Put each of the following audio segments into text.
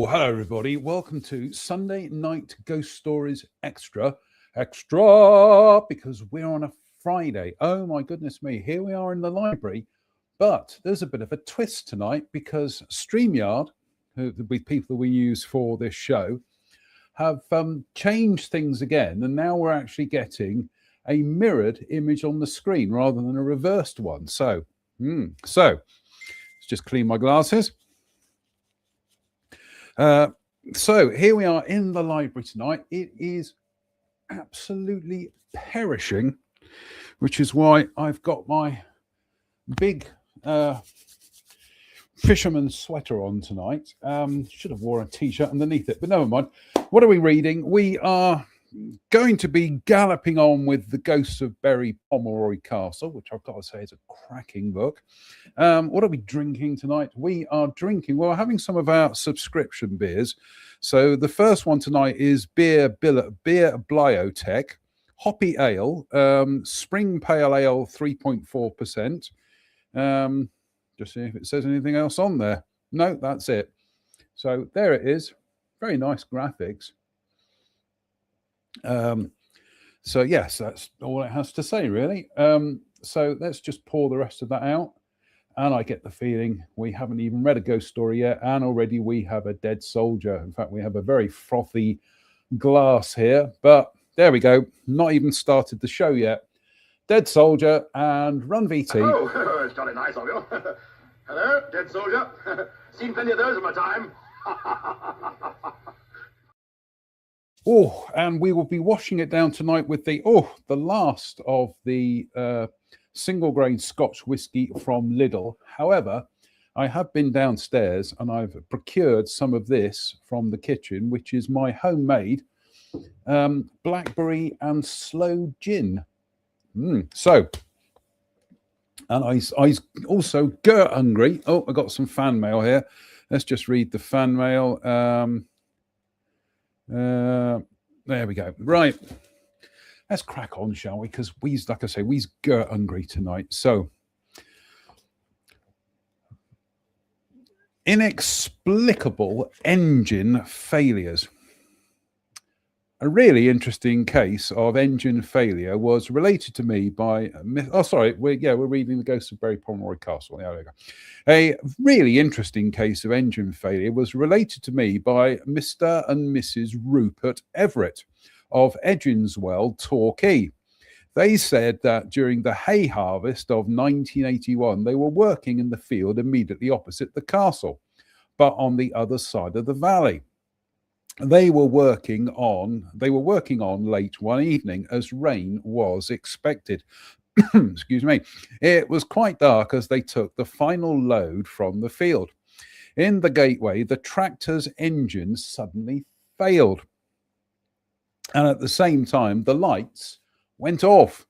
Hello everybody. Welcome to Sunday Night Ghost Stories Extra, because we're on a Friday. Oh my goodness me, here we are in the library, but there's a bit of a twist tonight because StreamYard, the people that we use for this show, have changed things again, and now we're actually getting a mirrored image on the screen rather than a reversed one. So let's just clean my glasses. So here we are in the library tonight. It is absolutely perishing, which is why I've got my big fisherman's sweater on tonight. Should have worn a t-shirt underneath it, but never mind. What are we reading? We are going to be galloping on with The Ghosts of Bury Pomeroy Castle, which I've got to say is a cracking book. What are we drinking tonight? We are drinking, well, we're having some of our subscription beers. So the first one tonight is Beer Biotech, Hoppy Ale, Spring Pale Ale 3.4%. Just see if it says anything else on there. No, that's it. So there it is. Very nice graphics. So yes, that's all it has to say, really. So let's just pour the rest of that out. And I get the feeling we haven't even read a ghost story yet, and already we have a dead soldier. In fact, we have a very frothy glass here, but there we go. Not even started the show yet. Dead soldier and Run VT. Oh, it's jolly nice of you. Hello, dead soldier. Seen plenty of those in my time. Oh, and we will be washing it down tonight with the last of the single grain Scotch whiskey from Lidl. However, I have been downstairs and I've procured some of this from the kitchen, which is my homemade blackberry and sloe gin. So, and I also Gert hungry. Oh, I got some fan mail here. Let's just read the fan mail. There we go. Right. Let's crack on, shall we? Because like I say, we's Gert hungry tonight. So, inexplicable engine failures. A really interesting case of engine failure was related to me by... we're reading The Ghosts of Bury Pomeroy Castle. There we go. A really interesting case of engine failure was related to me by Mr. and Mrs. Rupert Everett of Edginswell, Torquay. They said that during the hay harvest of 1981, they were working in the field immediately opposite the castle, but on the other side of the valley. They were working on late one evening as rain was expected. Excuse me. It was quite dark as they took the final load from the field. In the gateway, the tractor's engine suddenly failed. And at the same time, the lights went off.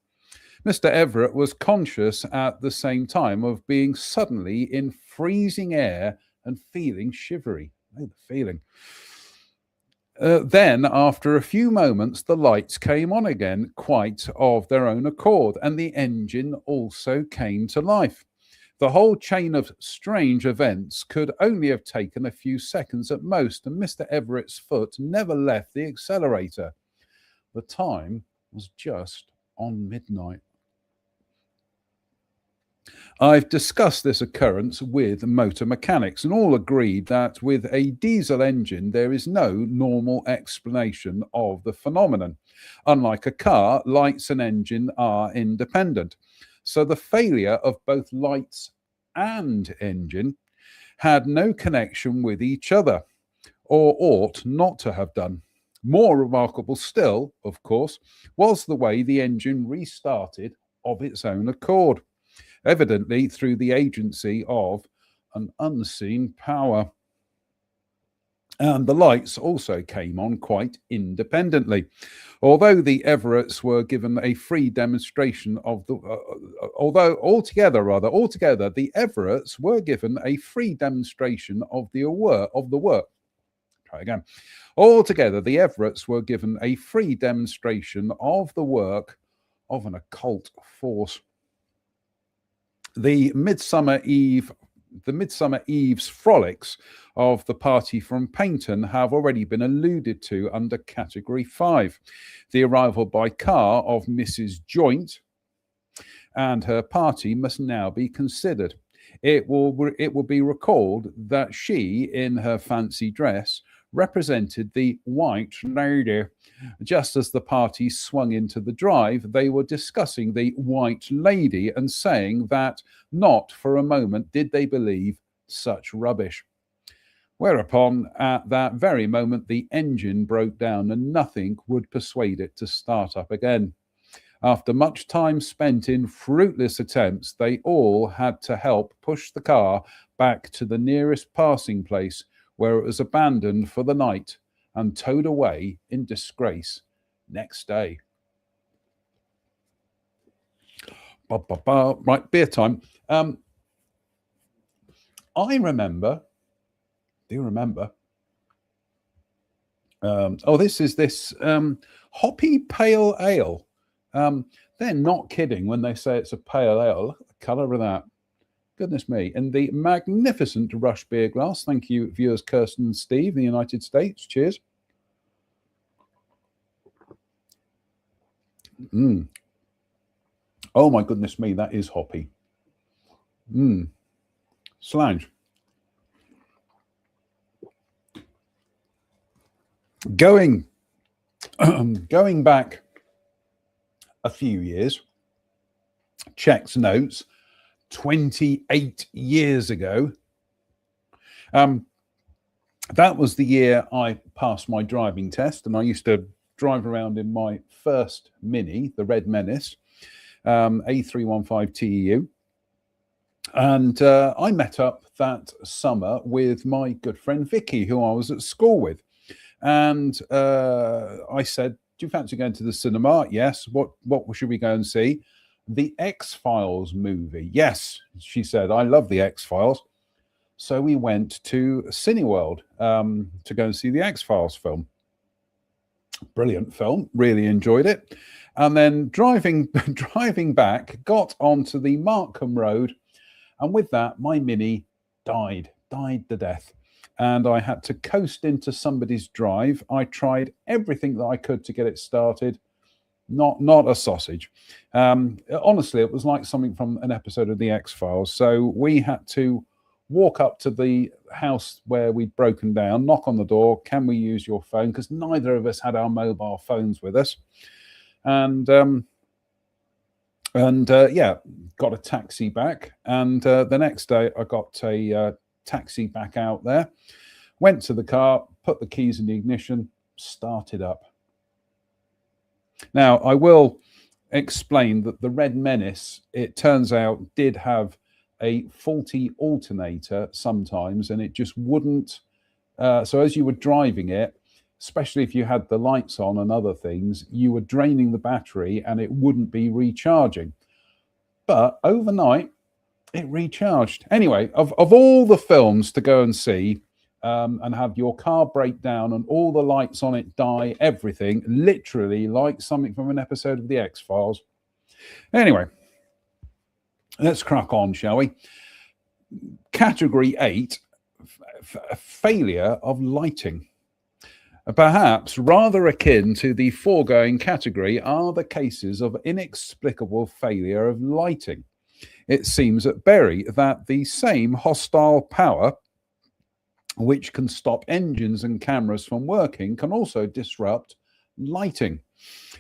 Mr. Everett was conscious at the same time of being suddenly in freezing air and feeling shivery. Oh, the feeling. Then, after a few moments, the lights came on again quite of their own accord, and the engine also came to life. The whole chain of strange events could only have taken a few seconds at most, and Mr. Everett's foot never left the accelerator. The time was just on midnight. I've discussed this occurrence with motor mechanics, and all agreed that with a diesel engine, there is no normal explanation of the phenomenon. Unlike a car, lights and engine are independent. So the failure of both lights and engine had no connection with each other, or ought not to have done. More remarkable still, of course, was the way the engine restarted of its own accord, evidently through the agency of an unseen power. And the lights also came on quite independently. Although the Everetts were given a free demonstration of the... altogether, the Everetts were given a free demonstration of the work. Try again. Altogether, the Everetts were given a free demonstration of the work of an occult force. The Midsummer Eve The Midsummer Eve's frolics of the party from Paignton have already been alluded to under Category 5. The arrival by car of Mrs. Joint and her party must now be considered. It will be recalled that she, in her fancy dress, represented the White Lady. Just as the party swung into the drive, they were discussing the White Lady and saying that not for a moment did they believe such rubbish. Whereupon, at that very moment, the engine broke down and nothing would persuade it to start up again. After much time spent in fruitless attempts, they all had to help push the car back to the nearest passing place, where it was abandoned for the night and towed away in disgrace next day. Right, beer time. I remember. Do you remember? This is hoppy pale ale. They're not kidding when they say it's a pale ale. Look at the colour of that. Goodness me. And the magnificent Rush beer glass. Thank you, viewers Kirsten and Steve in the United States. Cheers. Oh, my goodness me. That is hoppy. Slange. Going back a few years, checks notes, 28 years ago. That was the year I passed my driving test, and I used to drive around in my first Mini, the Red Menace, A315 TEU. And I met up that summer with my good friend Vicky, who I was at school with. And I said, do you fancy going to the cinema? Yes. What should we go and see? The X-Files movie. Yes, she said, I love the X-Files. So we went to Cineworld to go and see the X-Files film. Brilliant film. Really enjoyed it. And then driving back, got onto the Markham Road. And with that, my Mini died to death. And I had to coast into somebody's drive. I tried everything that I could to get it started. Not a sausage. Honestly, it was like something from an episode of the X-Files. So we had to walk up to the house where we'd broken down, knock on the door. Can we use your phone? Because neither of us had our mobile phones with us. And yeah, got a taxi back. And the next day I got a taxi back out there, went to the car, put the keys in the ignition, started up. Now, I will explain that the Red Menace, it turns out, did have a faulty alternator sometimes, and it just wouldn't. So as you were driving it, especially if you had the lights on and other things, you were draining the battery and it wouldn't be recharging. But overnight, it recharged. Anyway, of all the films to go and see and have your car break down and all the lights on it die, everything, literally like something from an episode of the X-Files. Anyway, let's crack on, shall we? Category 8, failure of lighting. Perhaps rather akin to the foregoing category are the cases of inexplicable failure of lighting. It seems at Bury that the same hostile power which can stop engines and cameras from working can also disrupt lighting.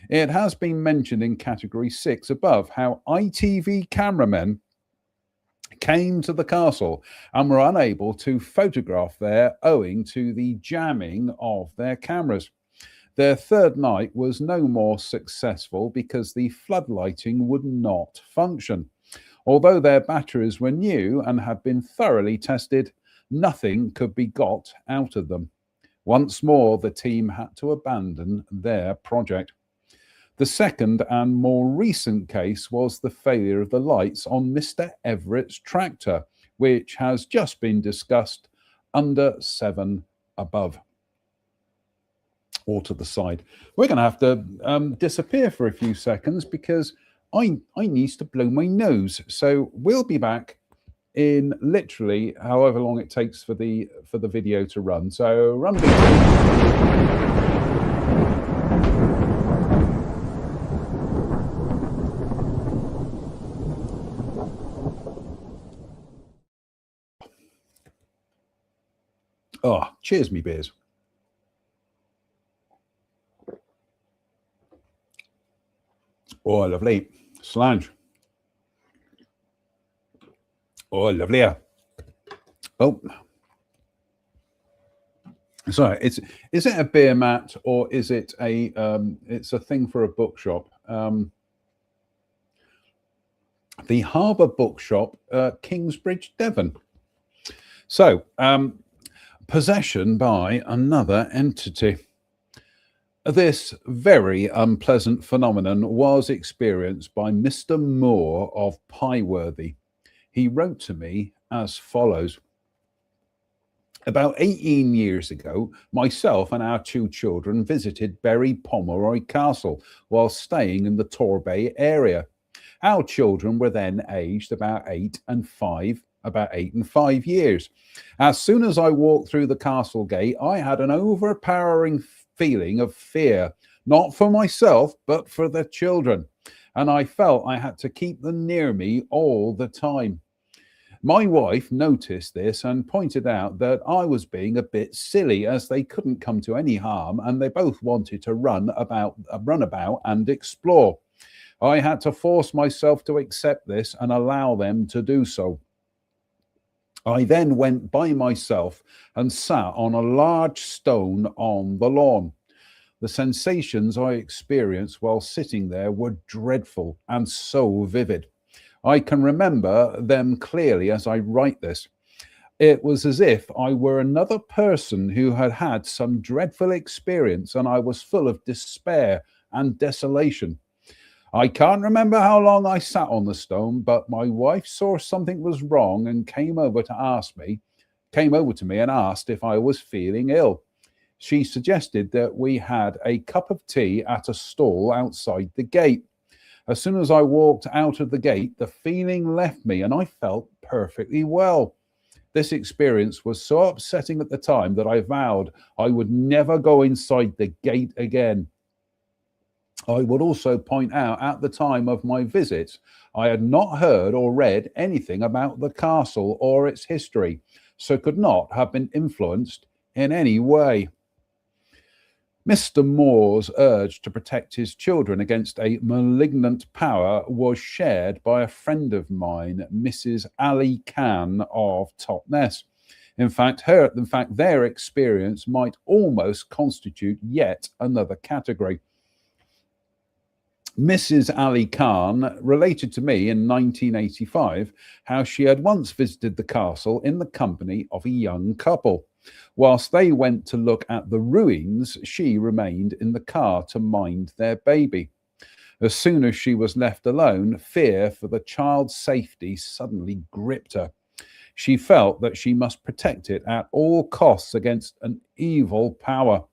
It has been mentioned in category 6 above how ITV cameramen came to the castle and were unable to photograph there owing to the jamming of their cameras. Their third night was no more successful because the floodlighting would not function. Although their batteries were new and had been thoroughly tested, nothing could be got out of them. Once more, the team had to abandon their project. The second and more recent case was the failure of the lights on Mr. Everett's tractor, which has just been discussed under 7 above. Or to the side. We're going to have to disappear for a few seconds because I need to blow my nose. So we'll be back in literally however long it takes for the video to run. So run video. Oh, cheers me beers. Oh, lovely. Slange. Oh, lovely. Oh. Sorry, is it a beer mat or is it a it's a thing for a bookshop? The Harbour Bookshop, Kingsbridge, Devon. So, possession by another entity. This very unpleasant phenomenon was experienced by Mr. Moore of Pyeworthy. He wrote to me as follows. About 18 years ago, myself and our 2 children visited Berry Pomeroy Castle while staying in the Torbay area. Our children were then aged about 8 and 5 years. As soon as I walked through the castle gate, I had an overpowering feeling of fear, not for myself, but for the children. And I felt I had to keep them near me all the time. My wife noticed this and pointed out that I was being a bit silly as they couldn't come to any harm and they both wanted to run about and explore. I had to force myself to accept this and allow them to do so. I then went by myself and sat on a large stone on the lawn. The sensations I experienced while sitting there were dreadful and so vivid. I can remember them clearly as I write this. It was as if I were another person who had had some dreadful experience and I was full of despair and desolation. I can't remember how long I sat on the stone, but my wife saw something was wrong and came over to me and asked if I was feeling ill. She suggested that we had a cup of tea at a stall outside the gate. As soon as I walked out of the gate, the feeling left me and I felt perfectly well. This experience was so upsetting at the time that I vowed I would never go inside the gate again. I would also point out at the time of my visit, I had not heard or read anything about the castle or its history, so could not have been influenced in any way. Mr. Moore's urge to protect his children against a malignant power was shared by a friend of mine, Mrs. Ali Khan of Totnes. In fact, their experience might almost constitute yet another category. Mrs. Ali Khan related to me in 1985 how she had once visited the castle in the company of a young couple. Whilst they went to look at the ruins, she remained in the car to mind their baby. As soon as she was left alone, fear for the child's safety suddenly gripped her. She felt that she must protect it at all costs against an evil power.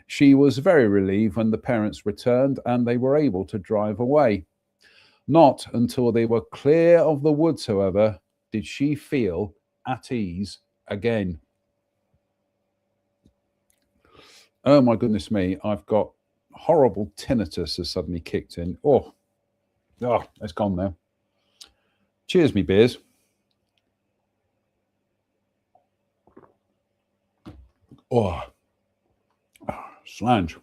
She was very relieved when the parents returned and they were able to drive away. Not until they were clear of the woods, however, did she feel at ease again. Oh my goodness me, I've got horrible tinnitus has suddenly kicked in. Oh, it's gone now. Cheers me beers. Oh, slange.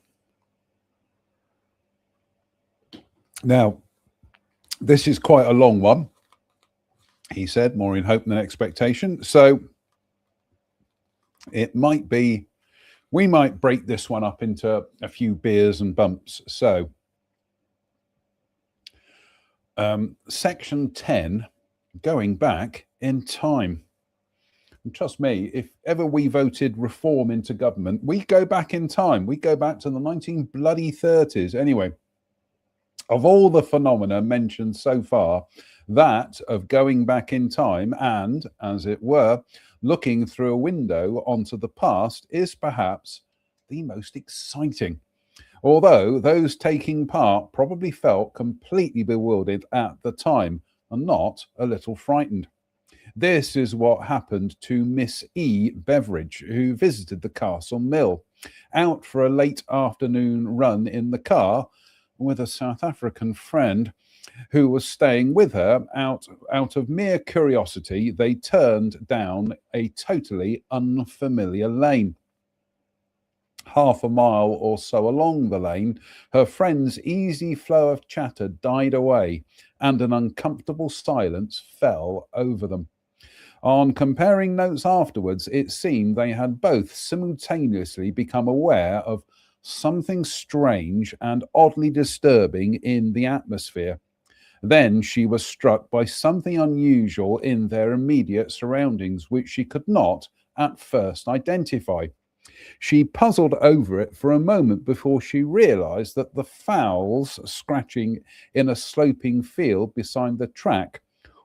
Now, this is quite a long one, he said, more in hope than expectation. So it might be, we might break this one up into a few beers and bumps. So section 10, going back in time. And trust me, if ever we voted reform into government, we go back in time. We go back to the 1930s. Anyway, of all the phenomena mentioned so far, that of going back in time and, as it were, looking through a window onto the past is perhaps the most exciting. Although those taking part probably felt completely bewildered at the time and not a little frightened. This is what happened to Miss E. Beveridge, who visited the Castle Mill, out for a late afternoon run in the car with a South African friend who was staying with her. Out of mere curiosity, they turned down a totally unfamiliar lane. Half a mile or so along the lane, her friend's easy flow of chatter died away, and an uncomfortable silence fell over them. On comparing notes afterwards, it seemed they had both simultaneously become aware of something strange and oddly disturbing in the atmosphere. Then she was struck by something unusual in their immediate surroundings, which she could not at first identify. She puzzled over it for a moment before she realized that the fowls scratching in a sloping field beside the track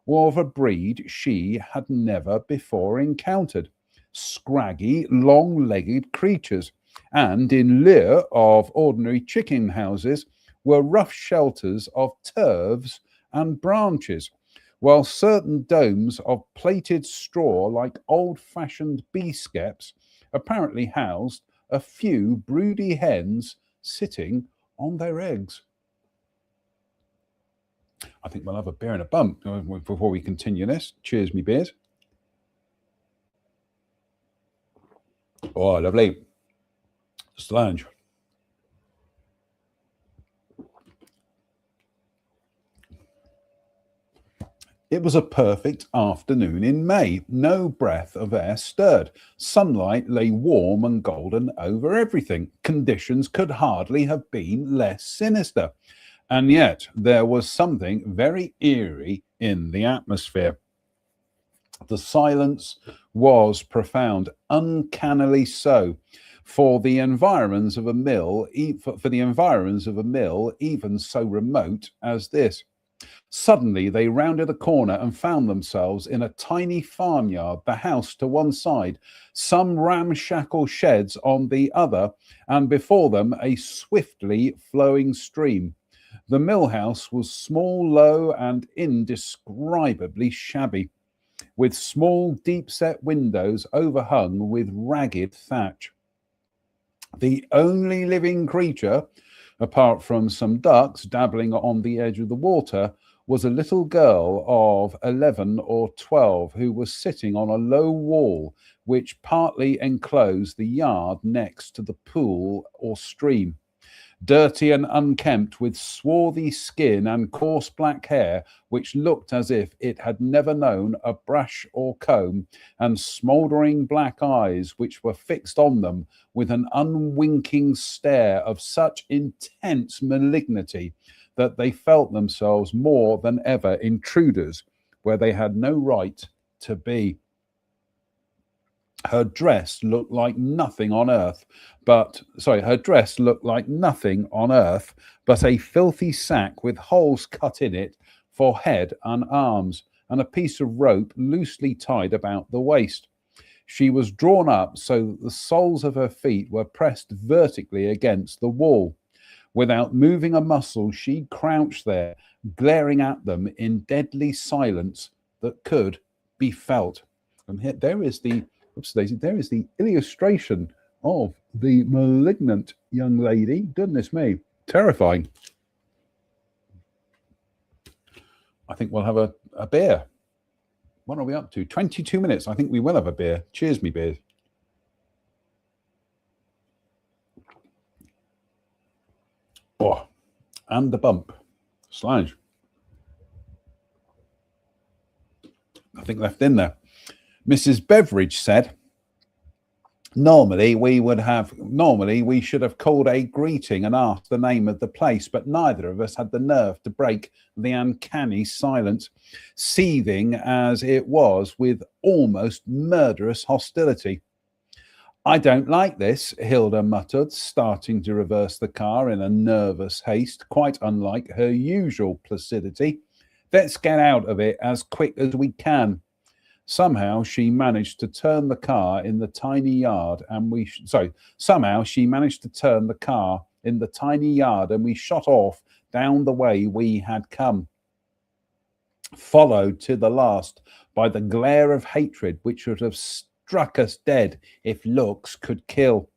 were of a breed she had never before encountered. Scraggy, long-legged creatures, and in lieu of ordinary chicken houses were rough shelters of turfs and branches, while certain domes of plaited straw like old-fashioned bee skeps apparently housed a few broody hens sitting on their eggs. I think we'll have a beer and a bump before we continue this. Cheers, me beers. Oh, lovely. Slange. It was a perfect afternoon in May. No breath of air stirred. Sunlight lay warm and golden over everything. Conditions could hardly have been less sinister. And yet there was something very eerie in the atmosphere. The silence was profound, uncannily so, for the environs of a mill, even so remote as this. Suddenly they rounded a corner and found themselves in a tiny farmyard, the house to one side, some ramshackle sheds on the other, and before them a swiftly flowing stream. The mill house was small, low, and indescribably shabby, with small, deep-set windows overhung with ragged thatch. The only living creature, apart from some ducks dabbling on the edge of the water, was a little girl of 11 or 12 who was sitting on a low wall which partly enclosed the yard next to the pool or stream. Dirty and unkempt, with swarthy skin and coarse black hair which looked as if it had never known a brush or comb, and smouldering black eyes which were fixed on them with an unwinking stare of such intense malignity that they felt themselves more than ever intruders where they had no right to be. Her dress looked like nothing on earth, but a filthy sack with holes cut in it for head and arms, and a piece of rope loosely tied about the waist. She was drawn up so that the soles of her feet were pressed vertically against the wall. Without moving a muscle, she crouched there, glaring at them in deadly silence that could be felt. And here, there is the illustration of the malignant young lady. Goodness me, terrifying. I think we'll have a beer. What are we up to? 22 minutes. I think we will have a beer. Cheers, me beers. Oh, and the bump. Slange. Nothing left in there. Mrs. Beveridge said, normally we should have called a greeting and asked the name of the place, but neither of us had the nerve to break the uncanny silence, seething as it was with almost murderous hostility. I don't like this, Hilda muttered, starting to reverse the car in a nervous haste, quite unlike her usual placidity. Let's get out of it as quick as we can. Somehow she managed to turn the car in the tiny yard, and we shot off down the way we had come. followed to the last by the glare of hatred which would have struck us dead if looks could kill.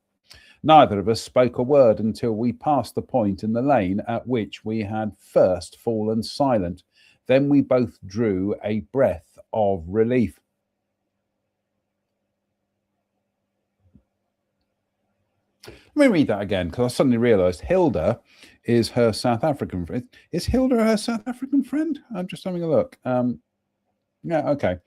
Neither of us spoke a word until we passed the point in the lane at which we had first fallen silent. Then we both drew a breath of relief. Let me read that again, because I suddenly realised Hilda is her South African friend. Is Hilda her South African friend? I'm just having a look. Yeah, okay.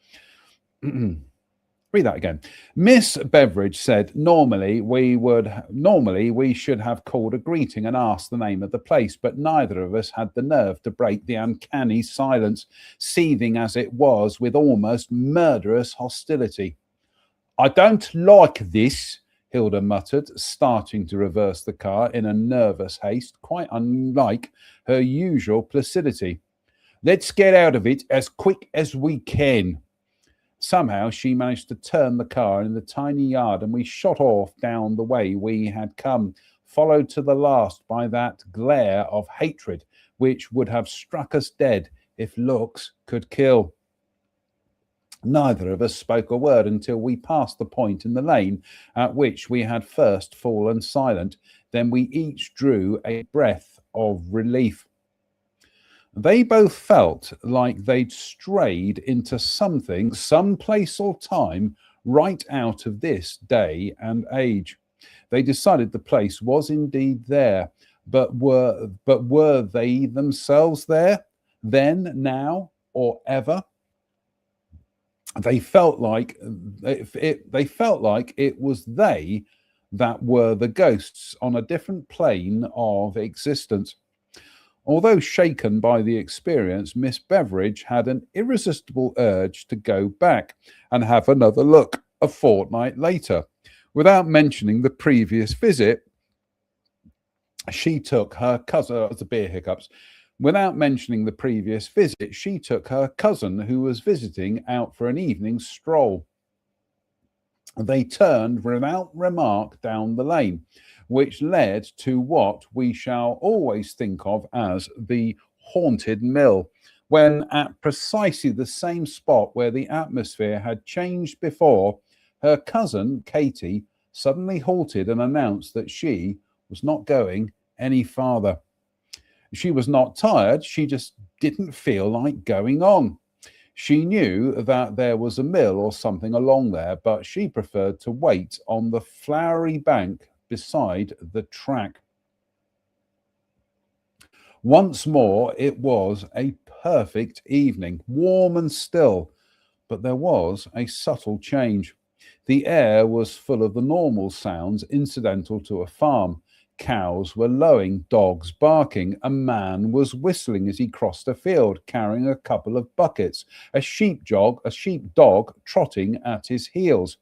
Read that again. Miss Beveridge said, normally we should have called a greeting and asked the name of the place, but neither of us had the nerve to break the uncanny silence, seething as it was with almost murderous hostility. I don't like this, Hilda muttered, starting to reverse the car in a nervous haste, quite unlike her usual placidity. Let's get out of it as quick as we can. Somehow she managed to turn the car in the tiny yard, and we shot off down the way we had come, followed to the last by that glare of hatred which would have struck us dead if looks could kill. Neither of us spoke a word until we passed the point in the lane at which we had first fallen silent. Then we each drew a breath of relief. They both felt like they'd strayed into something, some place or time, right out of this day and age. They decided the place was indeed there, but were they themselves there, then, now, or ever? They felt like it was they that were the ghosts on a different plane of existence. Although shaken by the experience, Miss Beveridge had an irresistible urge to go back and have another look a fortnight later. Without mentioning the previous visit, she took her cousin, the beer hiccups. Without mentioning the previous visit, she took her cousin, who was visiting, out for an evening stroll. They turned without remark down the lane, which led to what we shall always think of as the haunted mill, when at precisely the same spot where the atmosphere had changed before, her cousin, Katie, suddenly halted and announced that she was not going any farther. She was not tired, she just didn't feel like going on. She knew that there was a mill or something along there, but she preferred to wait on the flowery bank beside the track. Once more, it was a perfect evening, warm and still, but there was a subtle change. The air was full of the normal sounds incidental to a farm. Cows were lowing, dogs barking. A man was whistling as he crossed a field, carrying a couple of buckets. A sheepdog trotting at his heels.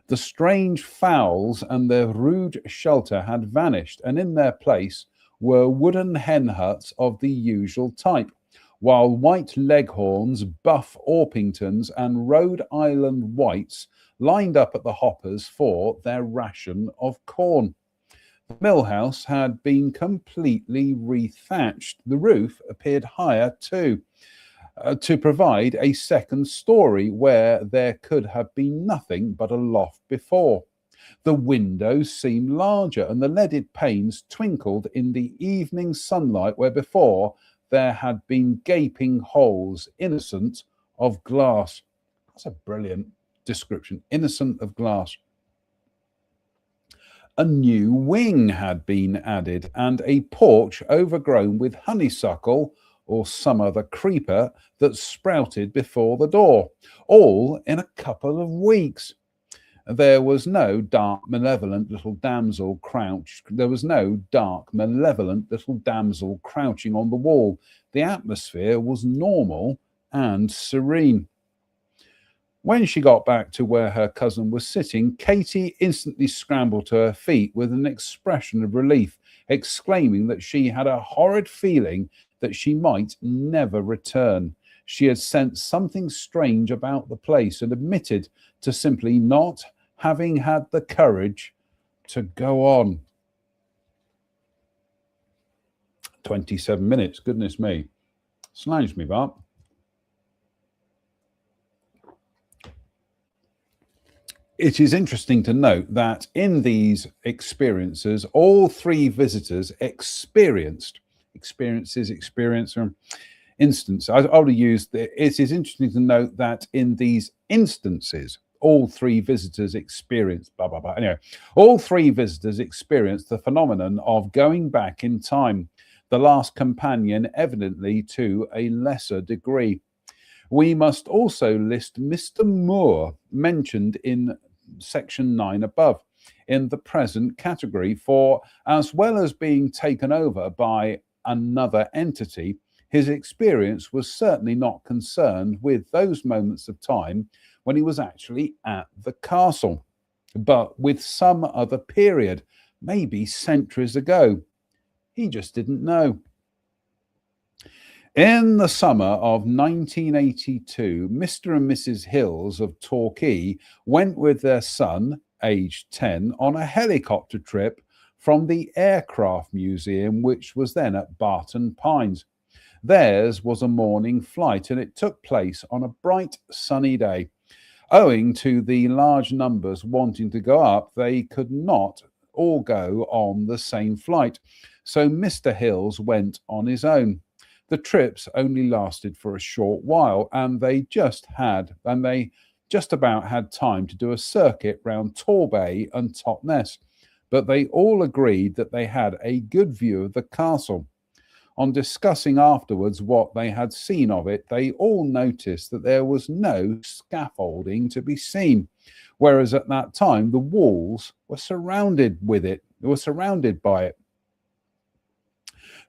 The strange fowls and their rude shelter had vanished, and in their place were wooden hen huts of the usual type, while white leghorns, buff Orpingtons, and Rhode Island whites lined up at the hoppers for their ration of corn. The mill house had been completely rethatched. The roof appeared higher too, to provide a second story where there could have been nothing but a loft before. The windows seemed larger, and the leaded panes twinkled in the evening sunlight where before there had been gaping holes, innocent of glass. That's a brilliant description, innocent of glass. A new wing had been added, and a porch overgrown with honeysuckle or some other creeper that sprouted before the door, all in a couple of weeks. There was no dark, malevolent little damsel crouching on the wall. The atmosphere was normal and serene. When she got back to where her cousin was sitting, Katie instantly scrambled to her feet with an expression of relief, exclaiming that she had a horrid feeling that she might never return. She had sensed something strange about the place and admitted to simply not having had the courage to go on. 27 minutes, goodness me. Slange me, Bart. It is interesting to note that in these experiences, all three visitors experienced instance. I would have used it is interesting to note that in these instances, all three visitors experienced blah blah blah. Anyway, all three visitors experienced the phenomenon of going back in time. The last companion, evidently to a lesser degree. We must also list Mr. Moore, mentioned in section 9 above, in the present category, for as well as being taken over by another entity, his experience was certainly not concerned with those moments of time when he was actually at the castle, but with some other period, maybe centuries ago. He just didn't know. In the summer of 1982, Mr. and Mrs. Hills of Torquay went with their son, aged 10, on a helicopter trip from the Aircraft Museum, which was then at Barton Pines. Theirs was a morning flight, and it took place on a bright, sunny day. Owing to the large numbers wanting to go up, they could not all go on the same flight, so Mr. Hills went on his own. The trips only lasted for a short while, and they just about had time to do a circuit round Torbay and Totnes, but they all agreed that they had a good view of the castle. On discussing afterwards what they had seen of it, they all noticed that there was no scaffolding to be seen, whereas at that time the walls were surrounded by it.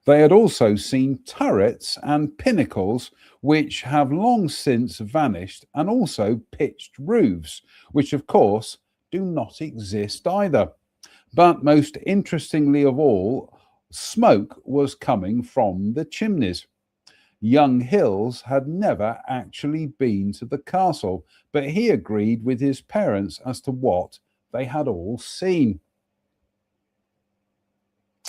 They had also seen turrets and pinnacles which have long since vanished, and also pitched roofs, which of course do not exist either. But most interestingly of all, smoke was coming from the chimneys. Young Hills had never actually been to the castle, but he agreed with his parents as to what they had all seen.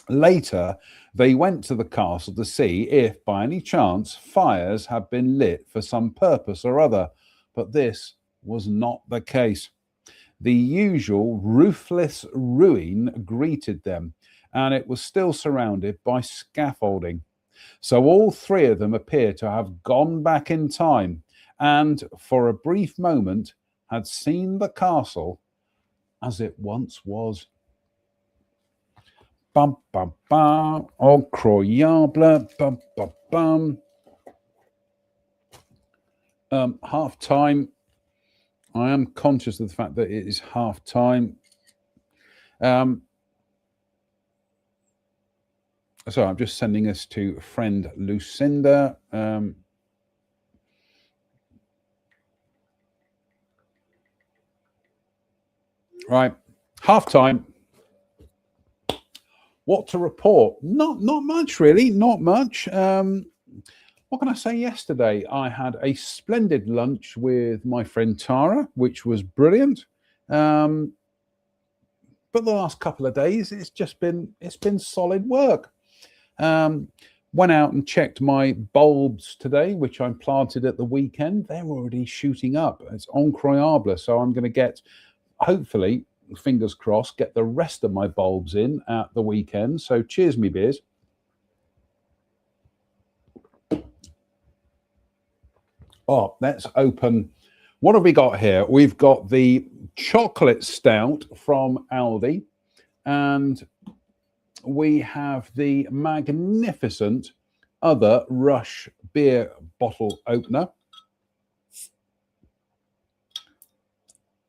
Later, they went to the castle to see if, by any chance, fires had been lit for some purpose or other, but this was not the case. The usual roofless ruin greeted them, and it was still surrounded by scaffolding. So all three of them appear to have gone back in time and, for a brief moment, had seen the castle as it once was. Bum, bum, bum. Incroyable. Bum, bum, bum. Half time. I am conscious of the fact that it is half time. So I'm just sending this to friend Lucinda. Right, half time. What to report? Not much, really. Not much. What can I say? Yesterday, I had a splendid lunch with my friend Tara, which was brilliant. But the last couple of days, it's been solid work. Went out and checked my bulbs today, which I planted at the weekend. They're already shooting up. It's incroyable. So I'm going to get, hopefully, fingers crossed, get the rest of my bulbs in at the weekend. So cheers, me beers. Oh, let's open. What have we got here? We've got the chocolate stout from Aldi, and we have the magnificent other Rush beer bottle opener.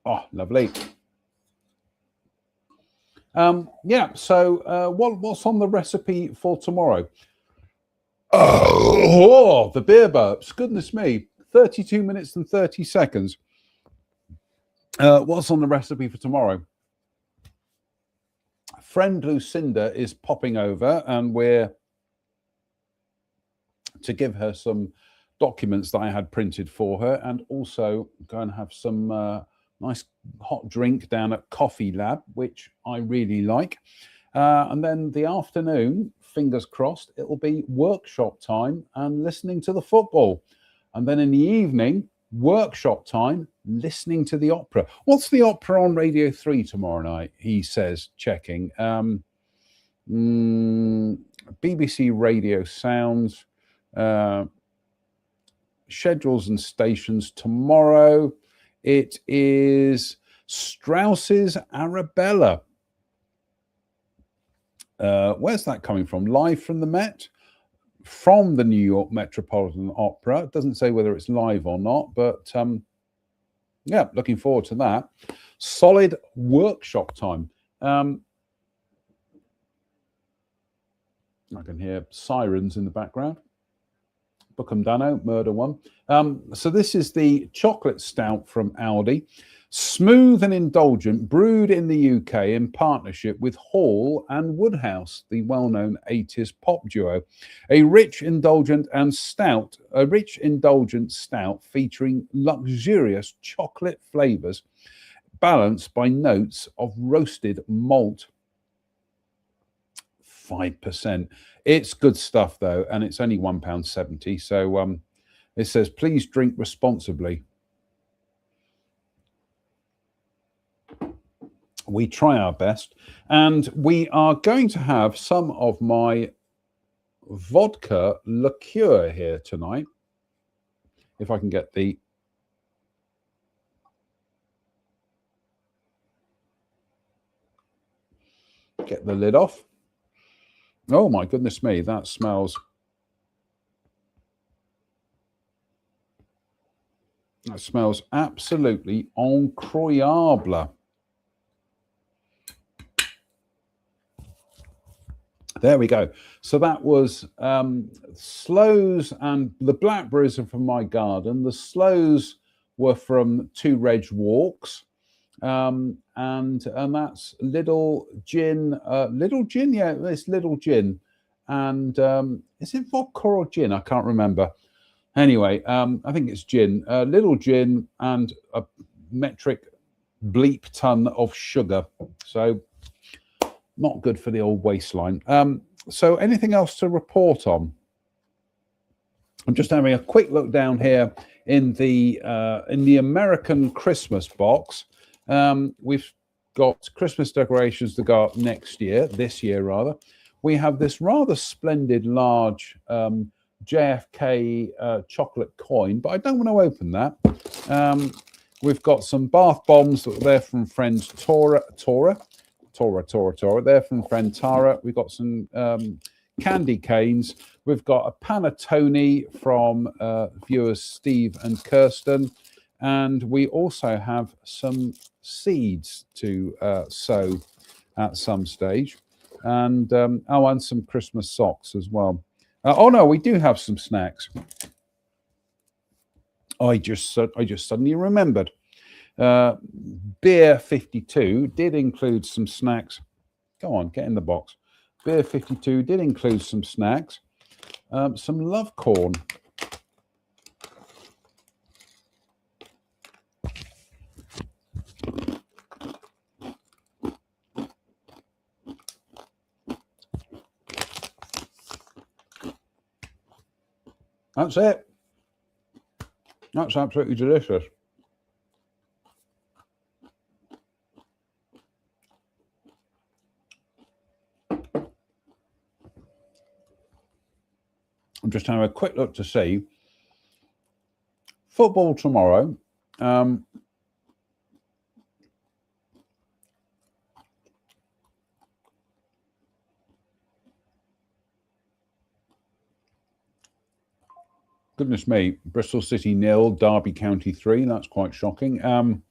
Oh, lovely. Yeah, so what's on the recipe for tomorrow? Oh, the beer burps. Goodness me. 32 minutes and 30 seconds. What's on the recipe for tomorrow? Friend Lucinda is popping over, and we're to give her some documents that I had printed for her, and also go and have some nice hot drink down at Coffee Lab, which I really like. And then the afternoon, fingers crossed, it will be workshop time and listening to the football. And then in the evening, workshop time, listening to the opera. What's the opera on Radio 3 tomorrow night? He says, checking. BBC Radio Sounds, schedules and stations tomorrow. It is Strauss's Arabella. Where's that coming from? Live from the Met, from the New York Metropolitan Opera. It doesn't say whether it's live or not, but yeah, looking forward to that. Solid workshop time. I can hear sirens in the background. Bookham Dano, Murder One. So this is the chocolate stout from Aldi. Smooth and indulgent, brewed in the UK in partnership with Hall and Woodhouse, the well-known 80s pop duo. A rich, indulgent stout featuring luxurious chocolate flavors, balanced by notes of roasted malt. 5%. It's good stuff though, and it's only £1.70. So it says, please drink responsibly. We try our best, and we are going to have some of my vodka liqueur here tonight. If I can get the lid off. Oh my goodness me, that smells absolutely incroyable. There we go. So that was Sloes, and the blackberries are from my garden. The Sloes were from Two Reg Walks, and that's Little Gin. Yeah, it's Little Gin, and is it vodka or gin? I can't remember. Anyway, I think it's gin. Little Gin and a metric bleep ton of sugar. So not good for the old waistline. So anything else to report on? I'm just having a quick look down here in the American Christmas box. We've got Christmas decorations to go up this year rather. We have this rather splendid large JFK chocolate coin, but I don't want to open that. We've got some bath bombs that are there from friends Tora. They're from friend Tara. We've got some candy canes. We've got a panettone from viewers Steve and Kirsten. And we also have some seeds to sow at some stage. And and some Christmas socks as well. Oh no, we do have some snacks. I just suddenly remembered. Beer 52 did include some snacks. Go on, get in the box. Beer 52 did include some snacks, some love corn. That's it. That's absolutely delicious. I'm just having a quick look to see. Football tomorrow. Goodness me, Bristol City 0, Derby County 3. That's quite shocking. I'm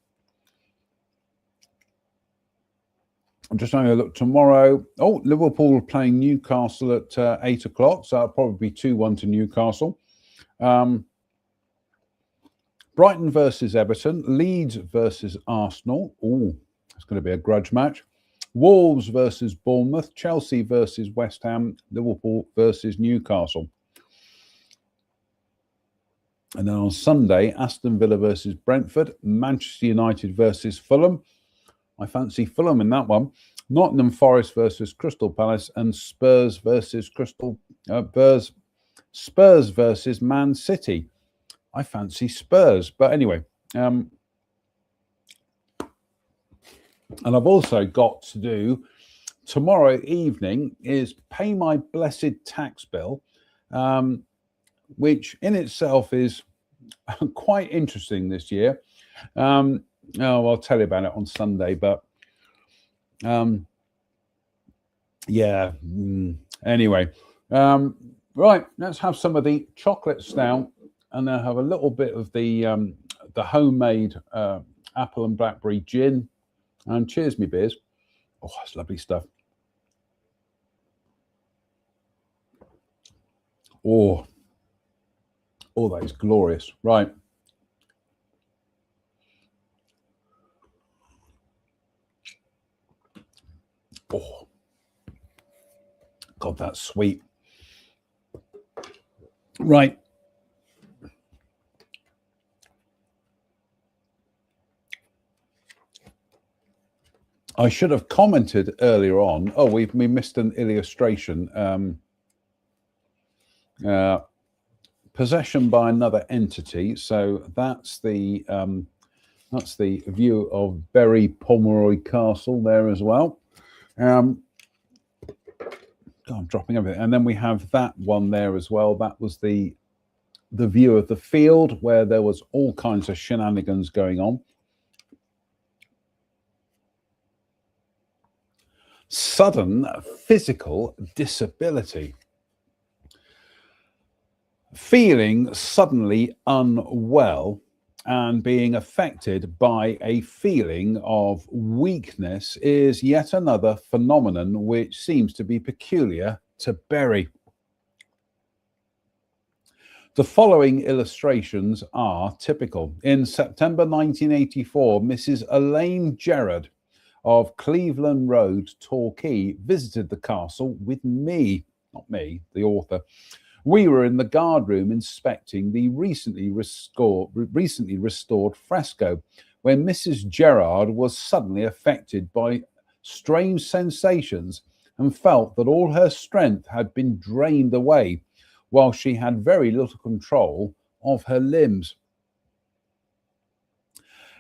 just having a look tomorrow. Oh, Liverpool playing Newcastle at 8 o'clock. So that'll probably be 2-1 to Newcastle. Brighton versus Everton. Leeds versus Arsenal. Oh, it's going to be a grudge match. Wolves versus Bournemouth. Chelsea versus West Ham. Liverpool versus Newcastle. And then on Sunday, Aston Villa versus Brentford. Manchester United versus Fulham. I fancy Fulham in that one. Nottingham Forest versus Crystal Palace, and Spurs versus Spurs versus Man City. I fancy Spurs, but anyway, And I've also got to do tomorrow evening is pay my blessed tax bill, which in itself is quite interesting this year. Oh, I'll tell you about it on Sunday, but yeah. Anyway, right. Let's have some of the chocolate stout, and then have a little bit of the homemade apple and blackberry gin. And cheers, me beers. Oh, that's lovely stuff. Oh, that is glorious. Right. Oh, God, that's sweet. Right. I should have commented earlier on. Oh, we missed an illustration. Possession by another entity. So that's the view of Bury Pomeroy Castle there as well. God, I'm dropping everything. And then we have that one there as well. That was the view of the field where there was all kinds of shenanigans going on. Sudden physical disability. Feeling suddenly unwell and being affected by a feeling of weakness is yet another phenomenon which seems to be peculiar to Bury. The following illustrations are typical. In September 1984, Mrs. Elaine Gerard of Cleveland Road, Torquay, visited the castle with me, not me, the author. We were in the guard room inspecting the recently restored fresco when Mrs. Gerard was suddenly affected by strange sensations and felt that all her strength had been drained away, while she had very little control of her limbs.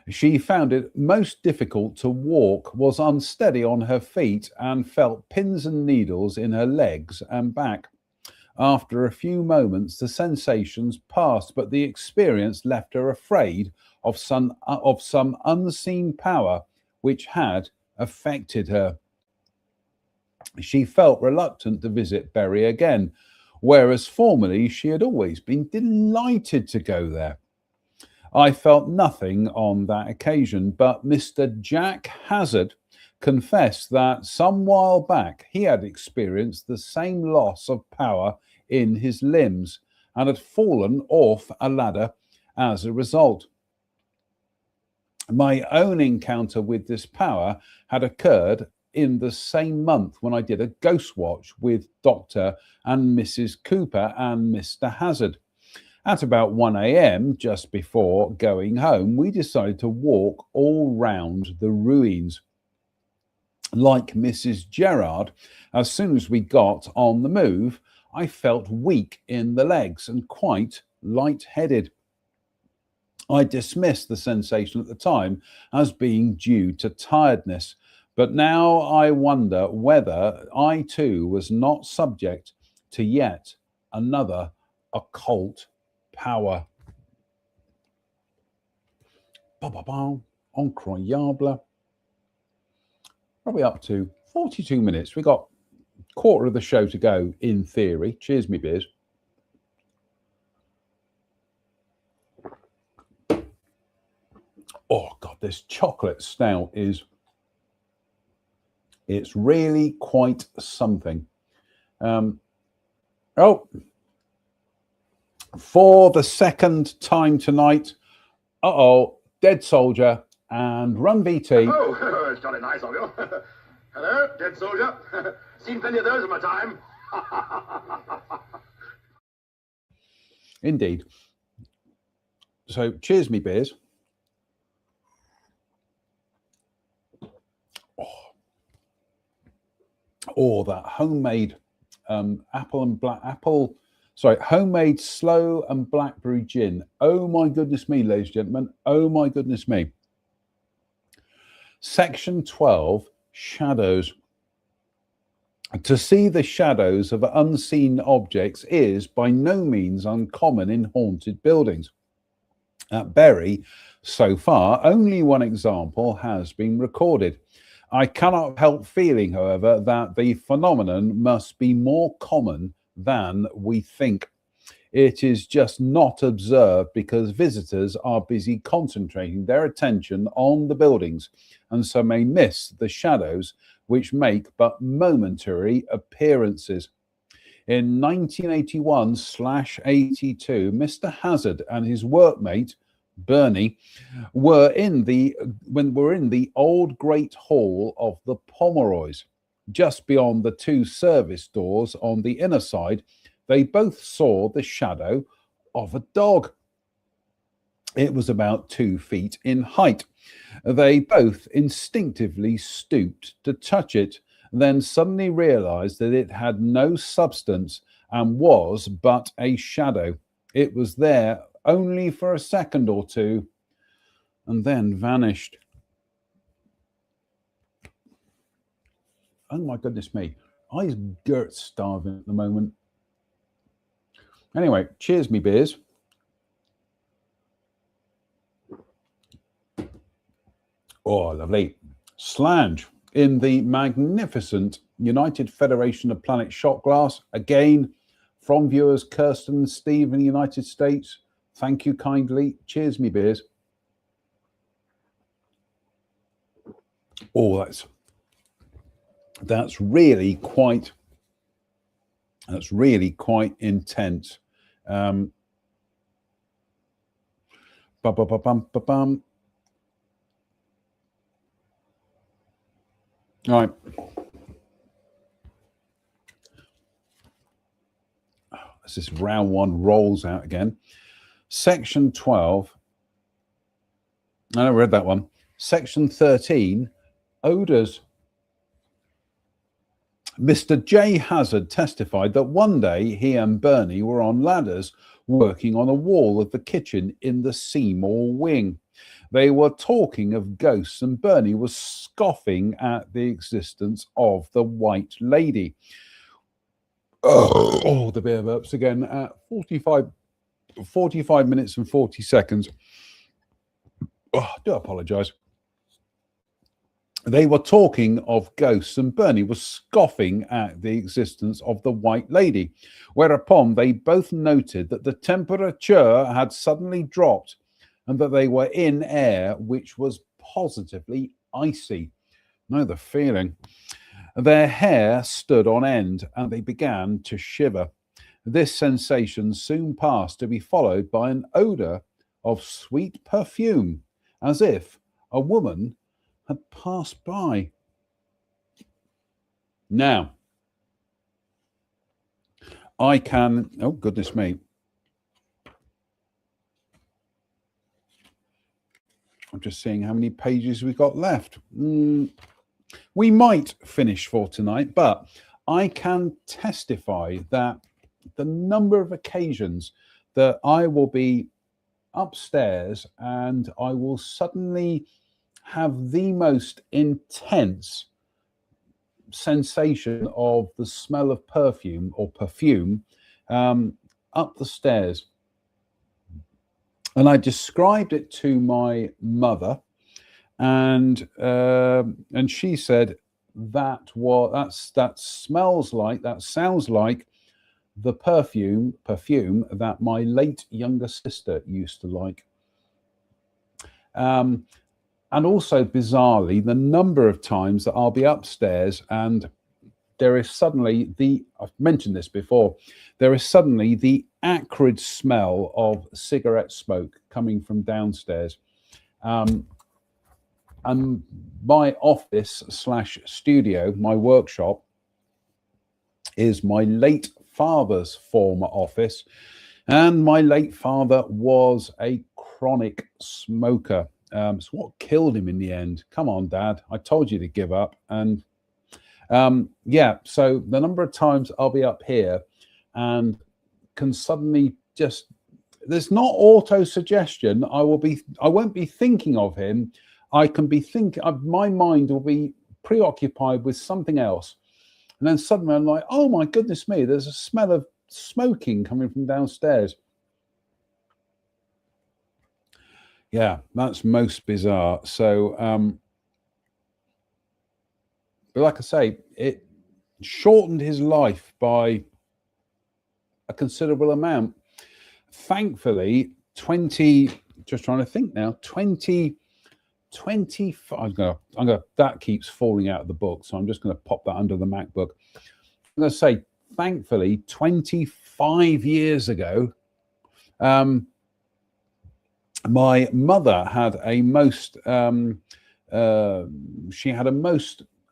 She found it most difficult to walk, was unsteady on her feet, and felt pins and needles in her legs and back. After a few moments, the sensations passed, but the experience left her afraid of some unseen power which had affected her. She felt reluctant to visit Bury again, whereas formerly she had always been delighted to go there. I felt nothing on that occasion, but Mr. Jack Hazard confessed that some while back he had experienced the same loss of power in his limbs and had fallen off a ladder as a result. My own encounter with this power had occurred in the same month when I did a ghost watch with Dr. and Mrs. Cooper and Mr. Hazard. At about 1 a.m., just before going home, we decided to walk all round the ruins. Like Mrs. Gerard, as soon as we got on the move, I felt weak in the legs and quite light-headed. I dismissed the sensation at the time as being due to tiredness, but now I wonder whether I too was not subject to yet another occult power. Incroyable. Probably up to 42 minutes. We got a quarter of the show to go in theory. Cheers, me beers. Oh God, this chocolate stout it's really quite something. For the second time tonight, Dead Soldier and Run VT. Oh, it's jolly nice of you. Hello, Dead Soldier. Seen plenty of those in my time. Indeed. So, cheers, me beers. Oh, that homemade homemade sloe and blackberry gin. Oh my goodness me, ladies and gentlemen. Oh my goodness me. Section 12, shadows. To see the shadows of unseen objects is by no means uncommon in haunted buildings. At Bury, so far, only one example has been recorded. I cannot help feeling, however, that the phenomenon must be more common than we think. It is just not observed because visitors are busy concentrating their attention on the buildings and so may miss the shadows which make but momentary appearances. In 1981/82, Mr. Hazard and his workmate Bernie were in the old Great Hall of the Pomeroys. Just beyond the two service doors on the inner side, they both saw the shadow of a dog. It was about 2 feet in height. They both instinctively stooped to touch it, then suddenly realized that it had no substance and was but a shadow. It was there only for a second or two and then vanished. Oh my goodness me. I's girt starving at the moment. Anyway, cheers me beers. Oh, lovely. Slange in the magnificent United Federation of Planet Shot Glass. Again, from viewers Kirsten and Steve in the United States. Thank you kindly. Cheers me beers. Oh, that's really quite intense. All right. As this round one rolls out again. Section 12. I read that one. Section 13, odors. Mr. J. Hazard testified that one day he and Bernie were on ladders working on a wall of the kitchen in the Seymour wing. They were talking of ghosts and Bernie was scoffing at the existence of the White Lady. Oh, the beer burps again at 45 minutes and 40 seconds. Oh, I do apologize. They were talking of ghosts and Bernie was scoffing at the existence of the White Lady, whereupon they both noted that the temperature had suddenly dropped and that they were in air which was positively icy. Know the feeling. Their hair stood on end and they began to shiver. This sensation soon passed to be followed by an odor of sweet perfume, as if a woman had passed by. Now, I can, oh goodness me. I'm just seeing how many pages we've got left. We might finish for tonight, but I can testify that the number of occasions that I will be upstairs and I will suddenly have the most intense sensation of the smell of perfume up the stairs. And I described it to my mother, and she said that sounds like the perfume that my late younger sister used to like. And also bizarrely, the number of times that I'll be upstairs and there is suddenly I've mentioned this before, there is suddenly the acrid smell of cigarette smoke coming from downstairs. And my office / studio, my workshop, is my late father's former office. And my late father was a chronic smoker. It's what killed him in the end. Come on, Dad. I told you to give up. And yeah, so the number of times I'll be up here and can suddenly just, there's not auto suggestion. I won't be thinking of him. I can be thinking, my mind will be preoccupied with something else. And then suddenly I'm like, oh my goodness me, there's a smell of smoking coming from downstairs. Yeah, that's most bizarre. So, but like I say, it shortened his life by a considerable amount. Thankfully, just trying to think now, 25, that keeps falling out of the book. So I'm just going to pop that under the MacBook. I'm going to say, thankfully, 25 years ago, my mother had a most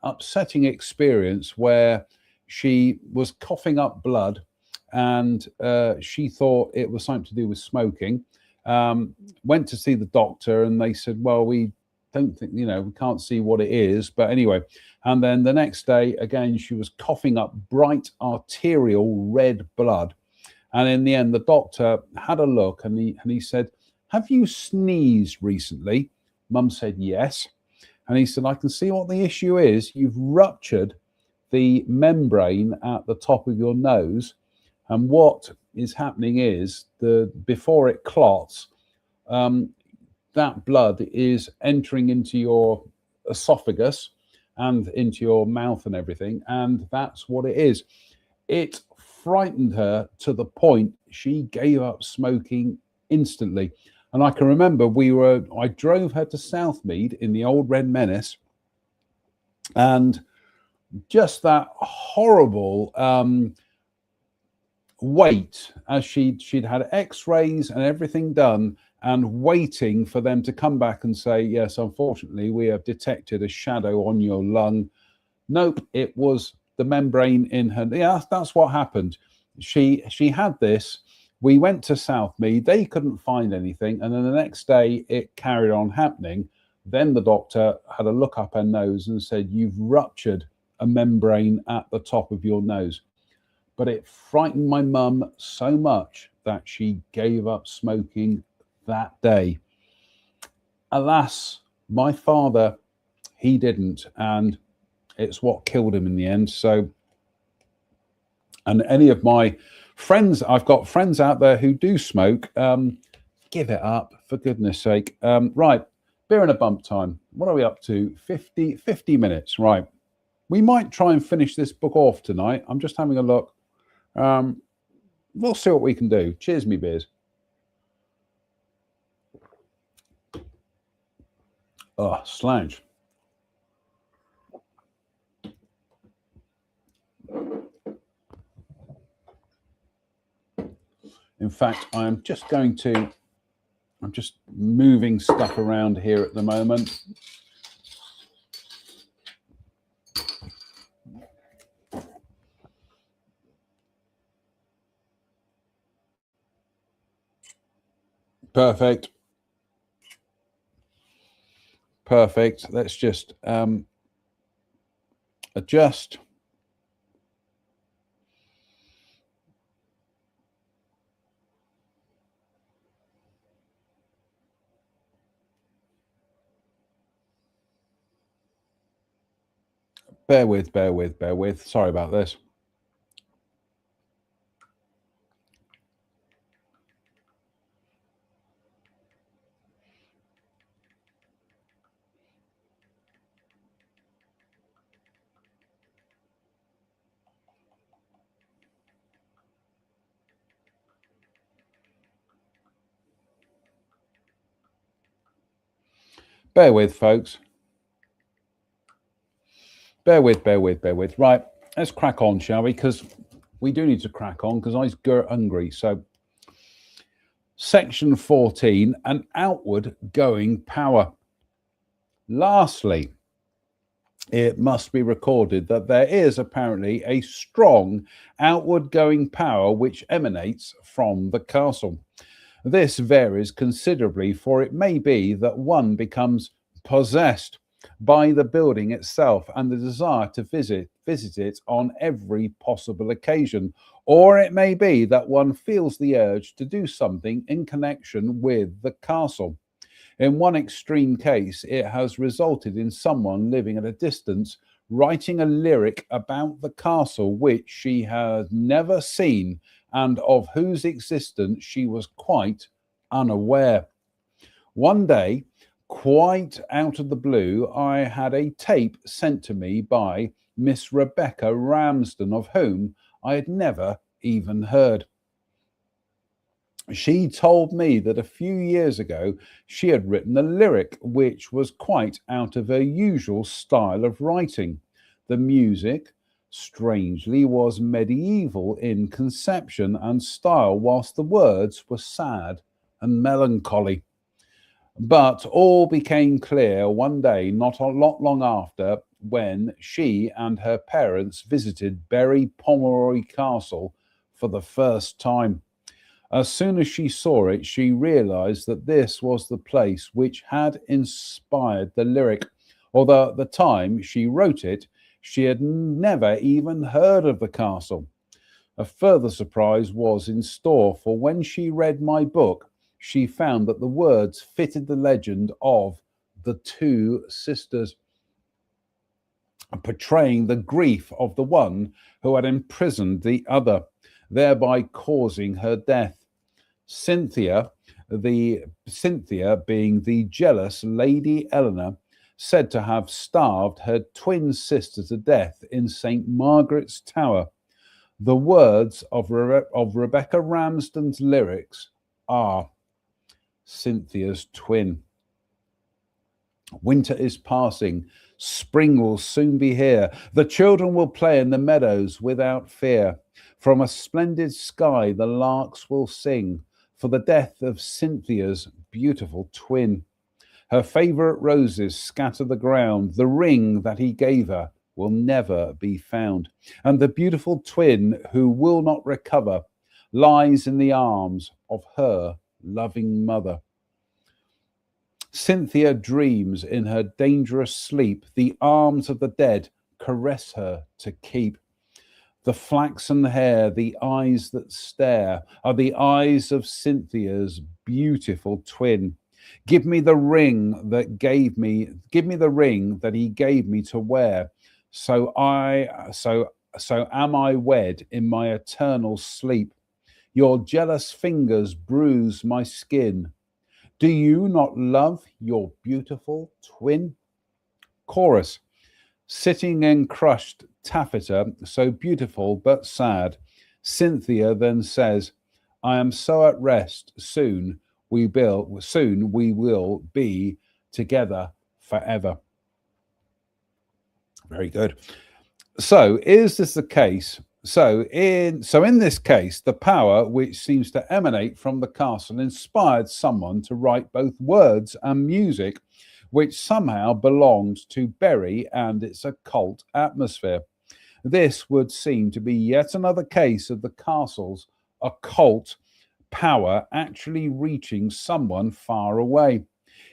upsetting experience where she was coughing up blood, and she thought it was something to do with smoking. Went to see the doctor, and they said, well, we don't think, we can't see what it is. But anyway, and then the next day, again, she was coughing up bright arterial red blood. And in the end, the doctor had a look, and he said, have you sneezed recently? Mum said yes. And he said, I can see what the issue is. You've ruptured the membrane at the top of your nose. And what is happening is, before it clots, that blood is entering into your esophagus and into your mouth and everything. And that's what it is. It frightened her to the point she gave up smoking instantly. And I can remember I drove her to Southmead in the old Red Menace, and just that horrible wait, as she'd had x-rays and everything done, and waiting for them to come back and say, yes, unfortunately, we have detected a shadow on your lung. Nope, it was the membrane in her. Yeah, that's what happened. She had this. We went to Southmead, they couldn't find anything, and then the next day it carried on happening. Then the doctor had a look up her nose and said, you've ruptured a membrane at the top of your nose. But it frightened my mum so much that she gave up smoking that day. Alas, my father, he didn't, and it's what killed him in the end. So, and any of my friends, I've got friends out there who do smoke, give it up, for goodness sake. Right, beer and a bump time. What are we up to? 50 minutes, right. We might try and finish this book off tonight. I'm just having a look. We'll see what we can do. Cheers, me beers. Oh, slange. In fact, I'm just moving stuff around here at the moment. Perfect. Let's just adjust. Bear with. Sorry about this. Bear with, folks. Bear with. Right, let's crack on, shall we? Because we do need to crack on, because I'm hungry. So, section 14, an outward going power. Lastly, it must be recorded that there is apparently a strong outward going power which emanates from the castle. This varies considerably, for it may be that one becomes possessed by the building itself and the desire to visit it on every possible occasion, or it may be that one feels the urge to do something in connection with the castle. In one extreme case, it has resulted in someone living at a distance writing a lyric about the castle which she had never seen and of whose existence she was quite unaware. One day, quite out of the blue, I had a tape sent to me by Miss Rebecca Ramsden, of whom I had never even heard. She told me that a few years ago she had written a lyric which was quite out of her usual style of writing. The music, strangely, was medieval in conception and style, whilst the words were sad and melancholy. But all became clear one day, not a lot long after, when she and her parents visited Berry Pomeroy Castle for the first time. As soon as she saw it, she realized that this was the place which had inspired the lyric, although at the time she wrote it, she had never even heard of the castle. A further surprise was in store, for when she read my book, she found that the words fitted the legend of the two sisters, portraying the grief of the one who had imprisoned the other, thereby causing her death. Cynthia being the jealous Lady Eleanor, said to have starved her twin sister to death in St. Margaret's Tower. The words of Rebecca Ramsden's lyrics are Cynthia's twin. Winter is passing, spring will soon be here. The children will play in the meadows without fear. From a splendid sky the larks will sing for the death of Cynthia's beautiful twin. Her favourite roses scatter the ground. The ring that he gave her will never be found. And the beautiful twin who will not recover lies in the arms of her loving mother. Cynthia dreams in her dangerous sleep. The arms of the dead caress her to keep. The flaxen hair, the eyes that stare, are the eyes of Cynthia's beautiful twin. Give me the ring that he gave me to wear. So am I wed in my eternal sleep. Your jealous fingers bruise my skin. Do you not love your beautiful twin? Chorus. Sitting in crushed taffeta, so beautiful but sad, Cynthia then says, I am so at rest, soon we will be together forever. Very good. So is this the case? So in this case, the power which seems to emanate from the castle inspired someone to write both words and music which somehow belonged to Berry and its occult atmosphere. This would seem to be yet another case of the castle's occult power actually reaching someone far away.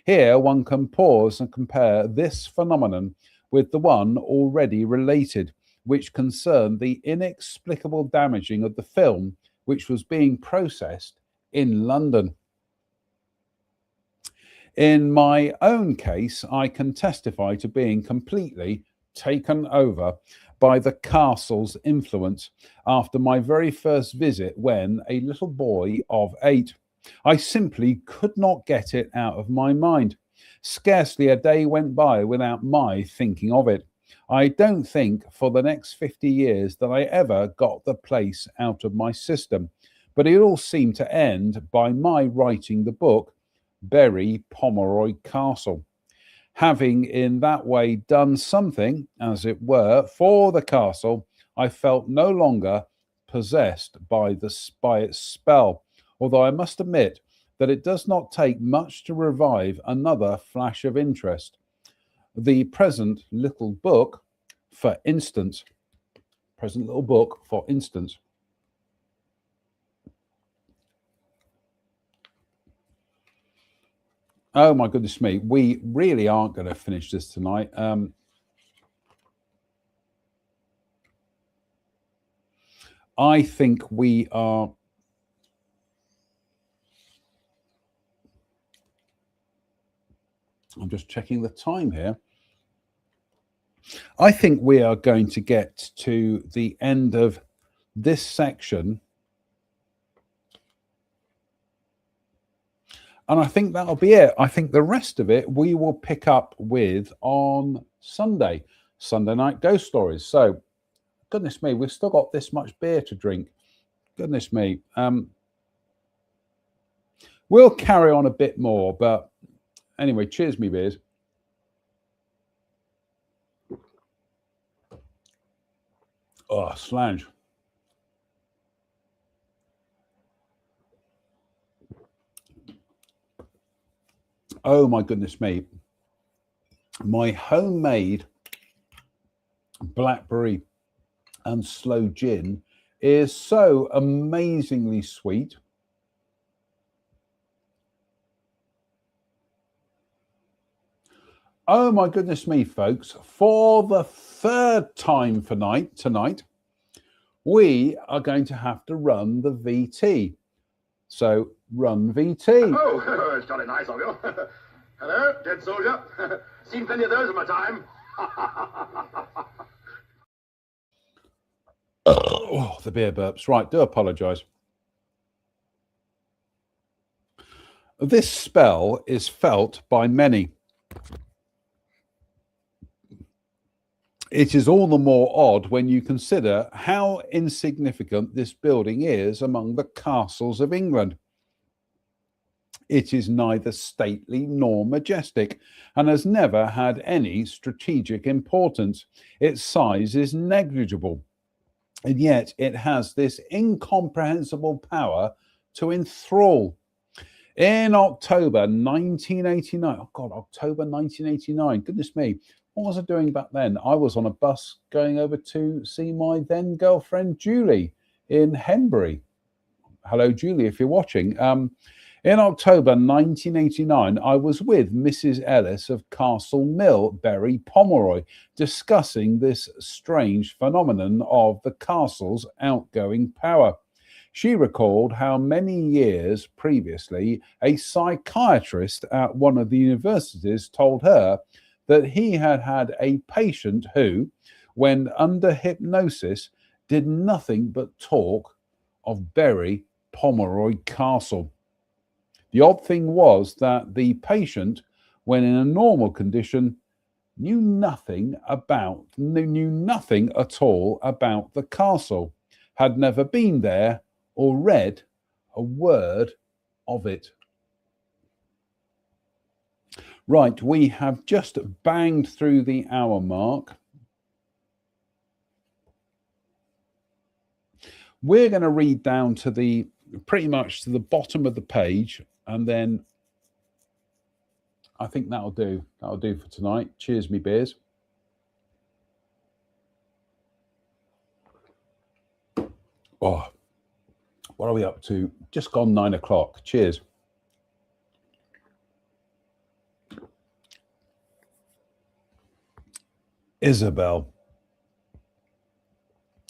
Here one can pause and compare this phenomenon with the one already related, which concerned the inexplicable damaging of the film which was being processed in London. In my own case, I can testify to being completely taken over by the castle's influence after my very first visit when a little boy of 8. I simply could not get it out of my mind. Scarcely a day went by without my thinking of it. I don't think for the next 50 years that I ever got the place out of my system, but it all seemed to end by my writing the book Berry Pomeroy Castle. Having in that way done something, as it were, for the castle, I felt no longer possessed by its spell, although I must admit that it does not take much to revive another flash of interest. The present little book, for instance. Oh my goodness me, we really aren't going to finish this tonight. I think we are. I'm just checking the time here. I think we are going to get to the end of this section. And I think that'll be it. I think the rest of it we will pick up with on Sunday night ghost stories. So, goodness me, we've still got this much beer to drink. Goodness me. We'll carry on a bit more, but anyway, cheers me beers. Oh, slange. Oh my goodness me. My homemade blackberry and sloe gin is so amazingly sweet. Oh my goodness me, folks. For the third time tonight, we are going to have to run the VT. So run VT. Oh, it's jolly nice of you. Hello, dead soldier. Seen plenty of those in my time. Oh, the beer burps. Right, do apologise. This spell is felt by many. It is all the more odd when you consider how insignificant this building is among the castles of England. It is neither stately nor majestic and has never had any strategic importance. Its size is negligible, and yet it has this incomprehensible power to enthrall. In October 1989, oh God, October 1989, goodness me, what was I doing back then? I was on a bus going over to see my then girlfriend, Julie, in Henbury. Hello, Julie, if you're watching. In October 1989, I was with Mrs. Ellis of Castle Mill, Berry Pomeroy, discussing this strange phenomenon of the castle's outgoing power. She recalled how many years previously a psychiatrist at one of the universities told her that he had had a patient who, when under hypnosis, did nothing but talk of Berry Pomeroy Castle. The odd thing was that the patient, when in a normal condition, knew nothing at all about the castle, had never been there or read a word of it. Right, we have just banged through the hour mark. We're going to read down to pretty much to the bottom of the page, and then I think that'll do. That'll do for tonight. Cheers, me beers. Oh, what are we up to? Just gone 9 o'clock. Cheers. Isabel.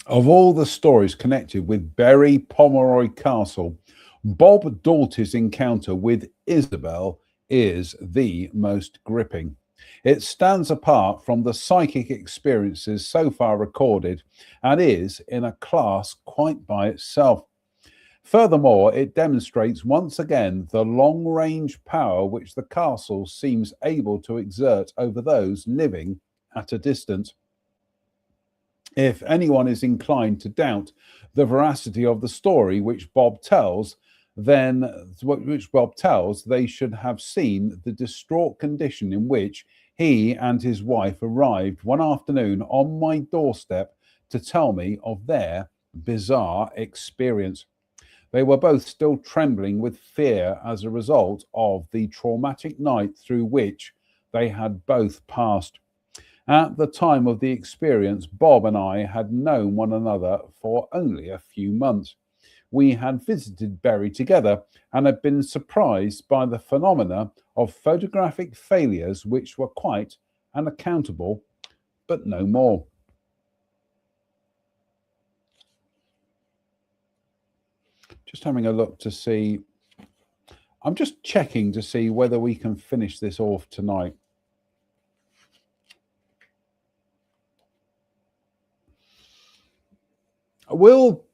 Of all the stories connected with Berry Pomeroy Castle, Bob Dalty's encounter with Isabel is the most gripping. It stands apart from the psychic experiences so far recorded and is in a class quite by itself. Furthermore, it demonstrates once again the long-range power which the castle seems able to exert over those living at a distance. If anyone is inclined to doubt the veracity of the story which Bob tells, they should have seen the distraught condition in which he and his wife arrived one afternoon on my doorstep to tell me of their bizarre experience. They were both still trembling with fear as a result of the traumatic night through which they had both passed. At the time of the experience, Bob and I had known one another for only a few months. We had visited Berry together and had been surprised by the phenomena of photographic failures which were quite unaccountable, but no more. Just having a look to see. I'm just checking to see whether we can finish this off tonight. We'll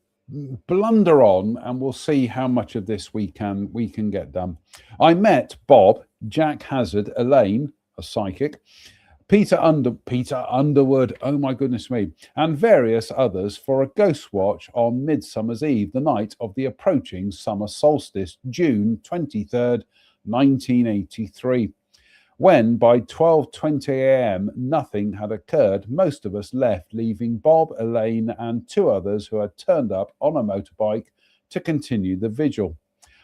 blunder on and we'll see how much of this we can get done. I met Bob, Jack Hazard, Elaine, a psychic, Peter Underwood, oh my goodness me, and various others for a ghost watch on Midsummer's Eve, the night of the approaching summer solstice, June 23rd, 1983. When by 12:20 a.m. nothing had occurred, most of us left, leaving Bob, Elaine, and two others who had turned up on a motorbike to continue the vigil.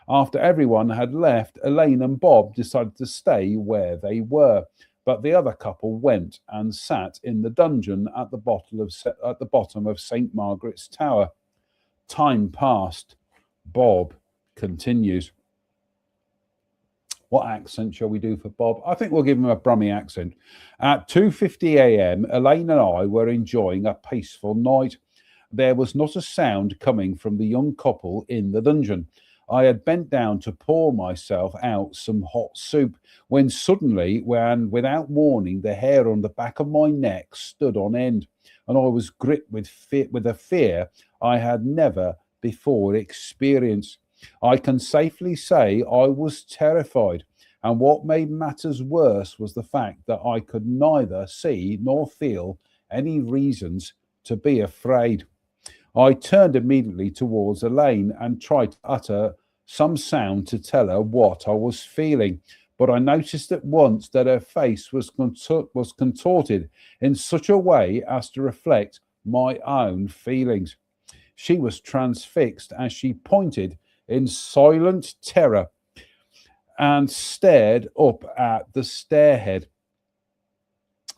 After everyone had left, Elaine and Bob decided to stay where they were, but the other couple went and sat in the dungeon at the bottom of St. Margaret's Tower. Time passed. Bob continues. What accent shall we do for Bob? I think we'll give him a Brummie accent. At 2:50 a.m., Elaine and I were enjoying a peaceful night. There was not a sound coming from the young couple in the dungeon. I had bent down to pour myself out some hot soup when suddenly, without warning, the hair on the back of my neck stood on end, and I was gripped with a fear I had never before experienced. I can safely say I was terrified, and what made matters worse was the fact that I could neither see nor feel any reasons to be afraid. I turned immediately towards Elaine and tried to utter some sound to tell her what I was feeling, but I noticed at once that her face was contorted in such a way as to reflect my own feelings. She was transfixed as she pointed in silent terror and stared up at the stairhead.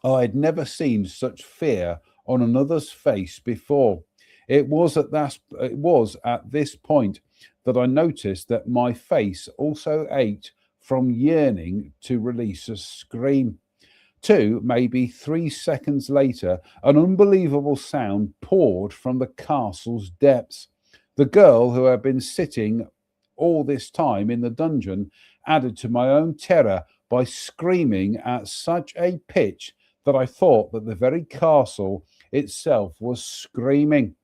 I had never seen such fear on another's face before. It was at this point that I noticed that my face also ached from yearning to release a scream. 2, maybe 3 seconds later, an unbelievable sound poured from the castle's depths. The girl who had been sitting all this time in the dungeon added to my own terror by screaming at such a pitch that I thought that the very castle itself was screaming.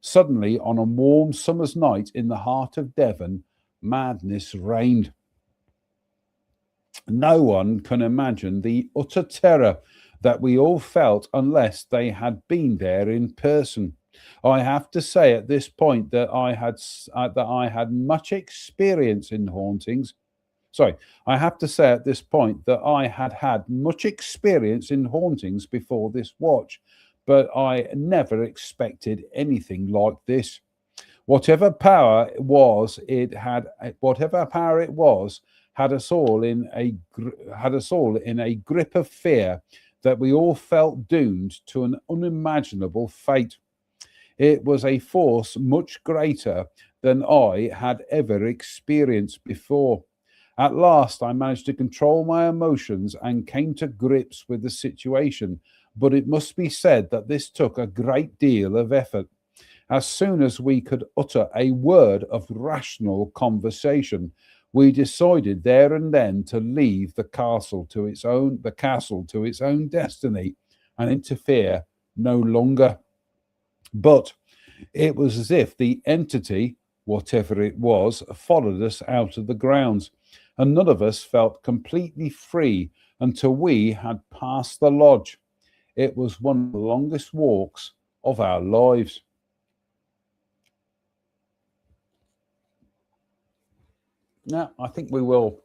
Suddenly, on a warm summer's night in the heart of Devon, madness reigned. No one can imagine the utter terror that we all felt unless they had been there in person. I have to say at this point that I had much experience in hauntings. I have to say at this point that I had much experience in hauntings before this watch, but I never expected anything like this. Whatever power it was, had us all in a grip of fear that we all felt doomed to an unimaginable fate. It was a force much greater than I had ever experienced before. At last, I managed to control my emotions and came to grips with the situation, but it must be said that this took a great deal of effort. As soon as we could utter a word of rational conversation, we decided there and then to leave the castle to its own destiny and interfere no longer. But it was as if the entity, whatever it was, followed us out of the grounds, and none of us felt completely free until we had passed the lodge. It was one of the longest walks of our lives. Now, I think we will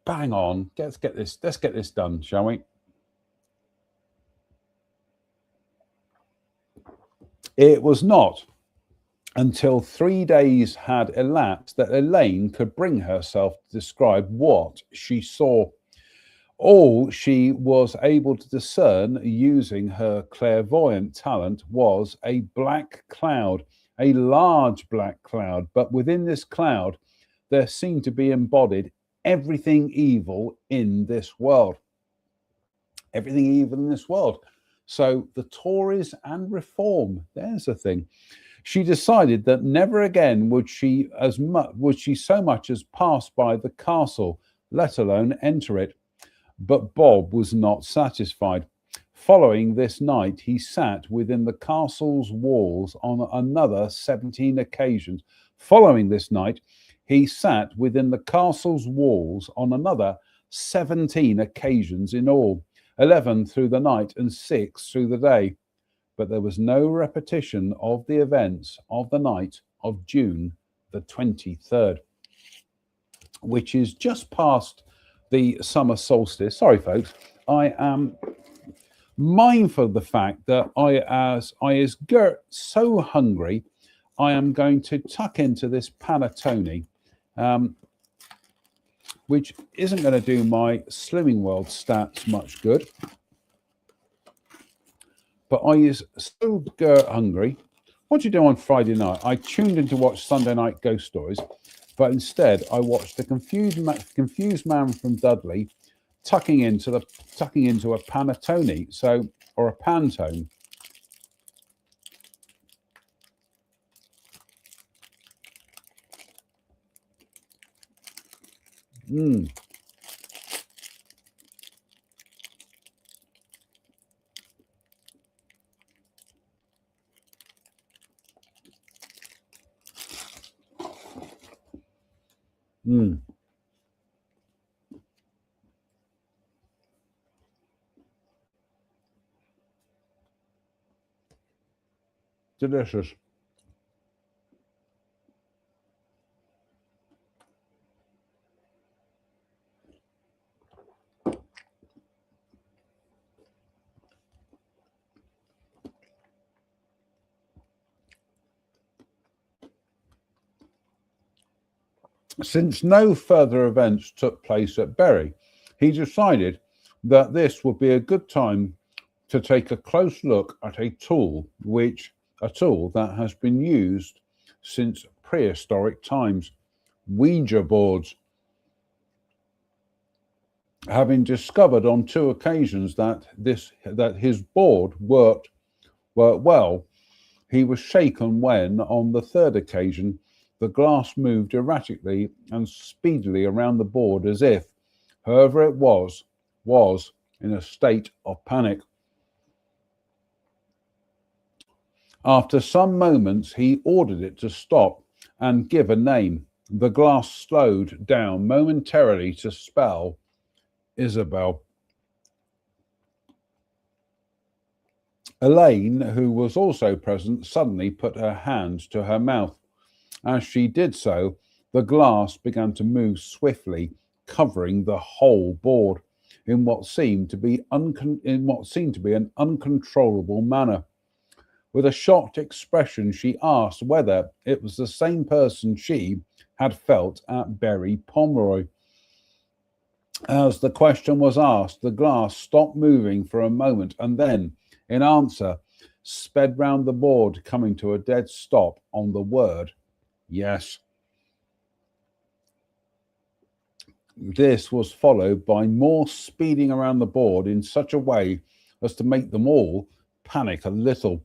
bang on. Let's get this done, shall we? It was not until 3 days had elapsed that Elaine could bring herself to describe what she saw. All she was able to discern using her clairvoyant talent was a black cloud, a large black cloud, but within this cloud there seemed to be embodied everything evil in this world. Everything evil in this world. So the Tories and reform, there's the thing. She decided that never again would she so much as pass by the castle, let alone enter it. But Bob was not satisfied. Following this night, he sat within the castle's walls on another 17 occasions. Following this night, he sat within the castle's walls on another 17 occasions in all, 11 through the night and 6 through the day. But there was no repetition of the events of the night of June the 23rd, which is just past the summer solstice. Sorry, folks, I am mindful of the fact that I is so hungry, I am going to tuck into this panettone, which isn't going to do my Slimming World stats much good. But I is so hungry. What do you do on Friday night? I tuned in to watch Sunday Night Ghost Stories, but instead I watched the confused man from Dudley tucking into a panettone, or a pantone. Mm. Mm. Delicious. Since no further events took place at Bury, he decided that this would be a good time to take a close look at a tool that has been used since prehistoric times, Ouija boards. Having discovered on 2 occasions that his board worked well, he was shaken when, on the 3rd occasion, the glass moved erratically and speedily around the board as if, whoever it was in a state of panic. After some moments, he ordered it to stop and give a name. The glass slowed down momentarily to spell Isabel. Elaine, who was also present, suddenly put her hand to her mouth. As she did so, the glass began to move swiftly, covering the whole board in what seemed to be an uncontrollable manner. With a shocked expression, she asked whether it was the same person she had felt at Bury Pomeroy. As the question was asked, the glass stopped moving for a moment and then, in answer, sped round the board, coming to a dead stop on the word yes. This was followed by more speeding around the board in such a way as to make them all panic a little.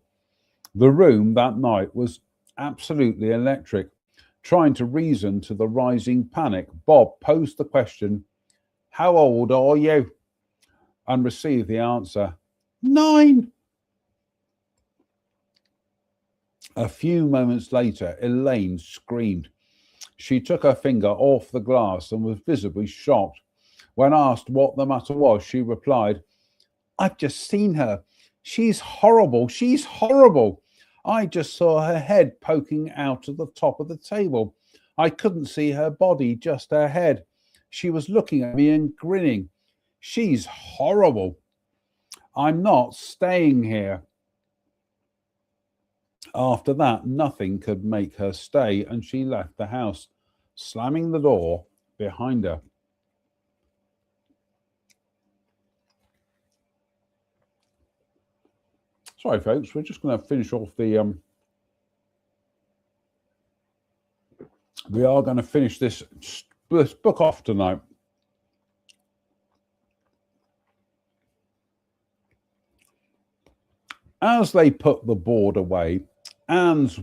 The room that night was absolutely electric. Trying to reason to the rising panic, Bob posed the question, "How old are you?" and received the answer, 9. A few moments later, Elaine screamed. She took her finger off the glass and was visibly shocked. When asked what the matter was, she replied, "I've just seen her. She's horrible. She's horrible. I just saw her head poking out of the top of the table. I couldn't see her body, just her head. She was looking at me and grinning. She's horrible. I'm not staying here." After that, nothing could make her stay, and she left the house, slamming the door behind her. Sorry, folks, we're just going to finish off the we are going to finish this book off tonight. As they put the board away, Bob's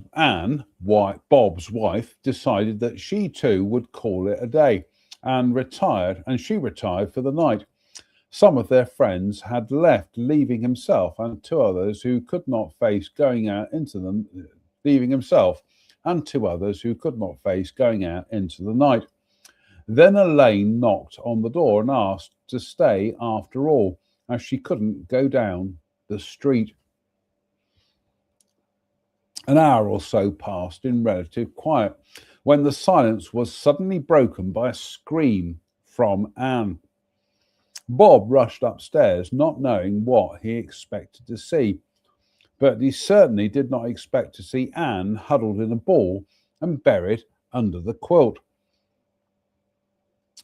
wife, decided that she too would call it a day and she retired for the night. Some of their friends had left, leaving himself and two others who could not face going out into the night. Then Elaine knocked on the door and asked to stay after all, as she couldn't go down the street. An hour or so passed in relative quiet when the silence was suddenly broken by a scream from Anne. Bob rushed upstairs, not knowing what he expected to see, but he certainly did not expect to see Anne huddled in a ball and buried under the quilt.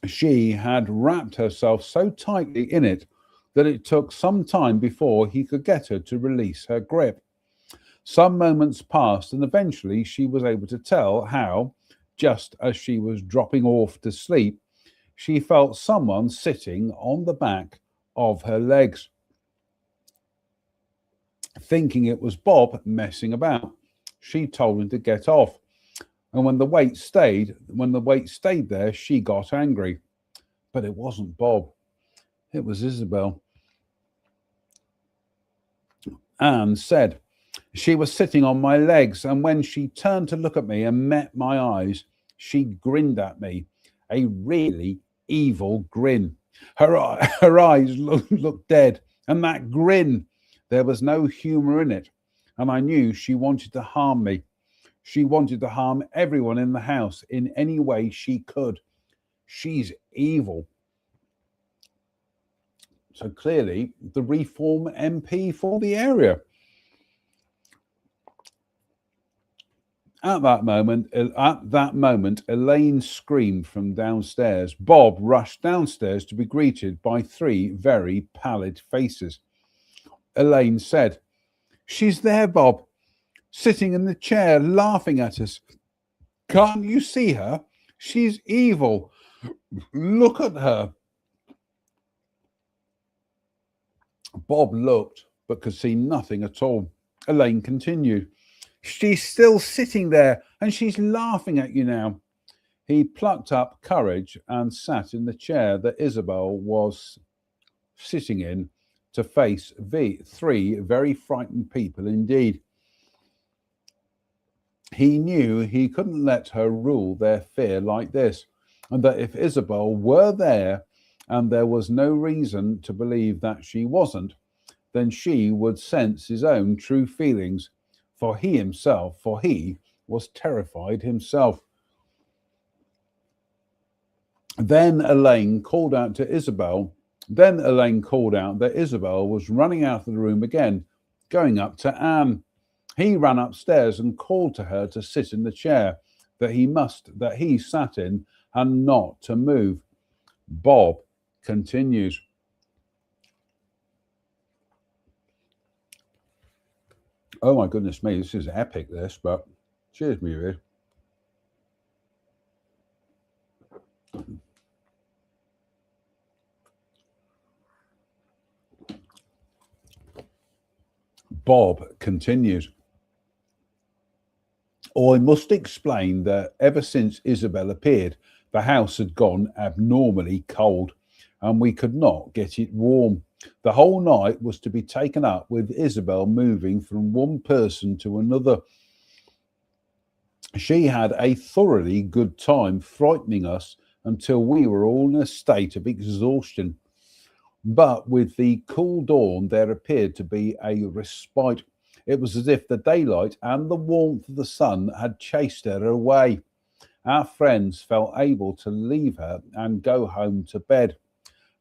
She had wrapped herself so tightly in it that it took some time before he could get her to release her grip. Some moments passed, and eventually she was able to tell how, just as she was dropping off to sleep, she felt someone sitting on the back of her legs. Thinking it was Bob messing about, she told him to get off. And when the weight stayed there, she got angry. But it wasn't Bob. It was Isabel. Anne said, "She was sitting on my legs, and when she turned to look at me and met my eyes, she grinned at me, a really evil grin. Her eyes looked dead, and that grin, there was no humor in it, and I knew she wanted to harm me. She wanted to harm everyone in the house in any way she could. She's evil." So clearly, the Reform MP for the area. At that moment, Elaine screamed from downstairs. Bob rushed downstairs to be greeted by three very pallid faces. Elaine said, "She's there, Bob, sitting in the chair, laughing at us. Can't you see her? She's evil. Look at her." Bob looked, but could see nothing at all. Elaine continued, "She's still sitting there, and she's laughing at you now." He plucked up courage and sat in the chair that Isabel was sitting in to face three very frightened people indeed. He knew he couldn't let her rule their fear like this, and that if Isabel were there, and there was no reason to believe that she wasn't, then she would sense his own true feelings, for he was terrified himself. Then Elaine called out that Isabel was running out of the room again, going up to Anne. He ran upstairs and called to her to sit in the chair that he sat in and not to move. Bob continues. Oh my goodness me, this is epic, but cheers me, really. Bob continues. "I must explain that ever since Isabel appeared, the house had gone abnormally cold, and we could not get it warm. The whole night was to be taken up with Isabel moving from one person to another. She had a thoroughly good time frightening us until we were all in a state of exhaustion. But with the cool dawn, there appeared to be a respite. It was as if the daylight and the warmth of the sun had chased her away. Our friends felt able to leave her and go home to bed.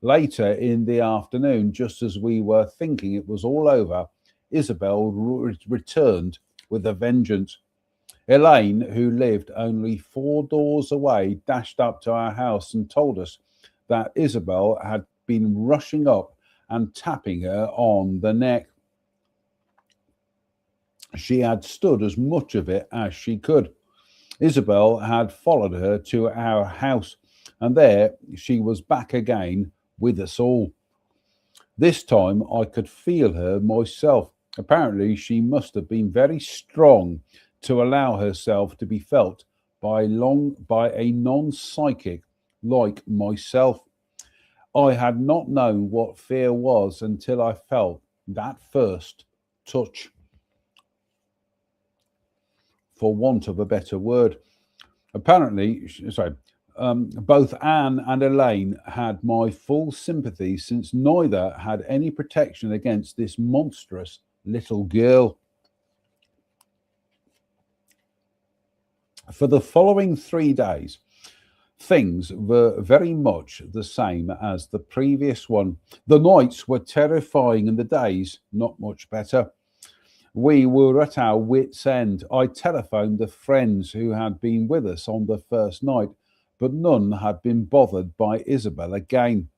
Later in the afternoon, just as we were thinking it was all over, Isabel returned with a vengeance. Elaine, who lived only 4 doors away, dashed up to our house and told us that Isabel had been rushing up and tapping her on the neck. She had stood as much of it as she could. Isabel had followed her to our house, and there she was back again with us all. This time I could feel her myself. Apparently, she must have been very strong to allow herself to be felt by a non-psychic like myself. I had not known what fear was until I felt that first touch, for want of a better word. Apparently, both Anne and Elaine had my full sympathy, since neither had any protection against this monstrous little girl. For the following 3 days, things were very much the same as the previous one. The nights were terrifying and the days not much better. We were at our wits' end. I telephoned the friends who had been with us on the first night, but none had been bothered by Isabel again.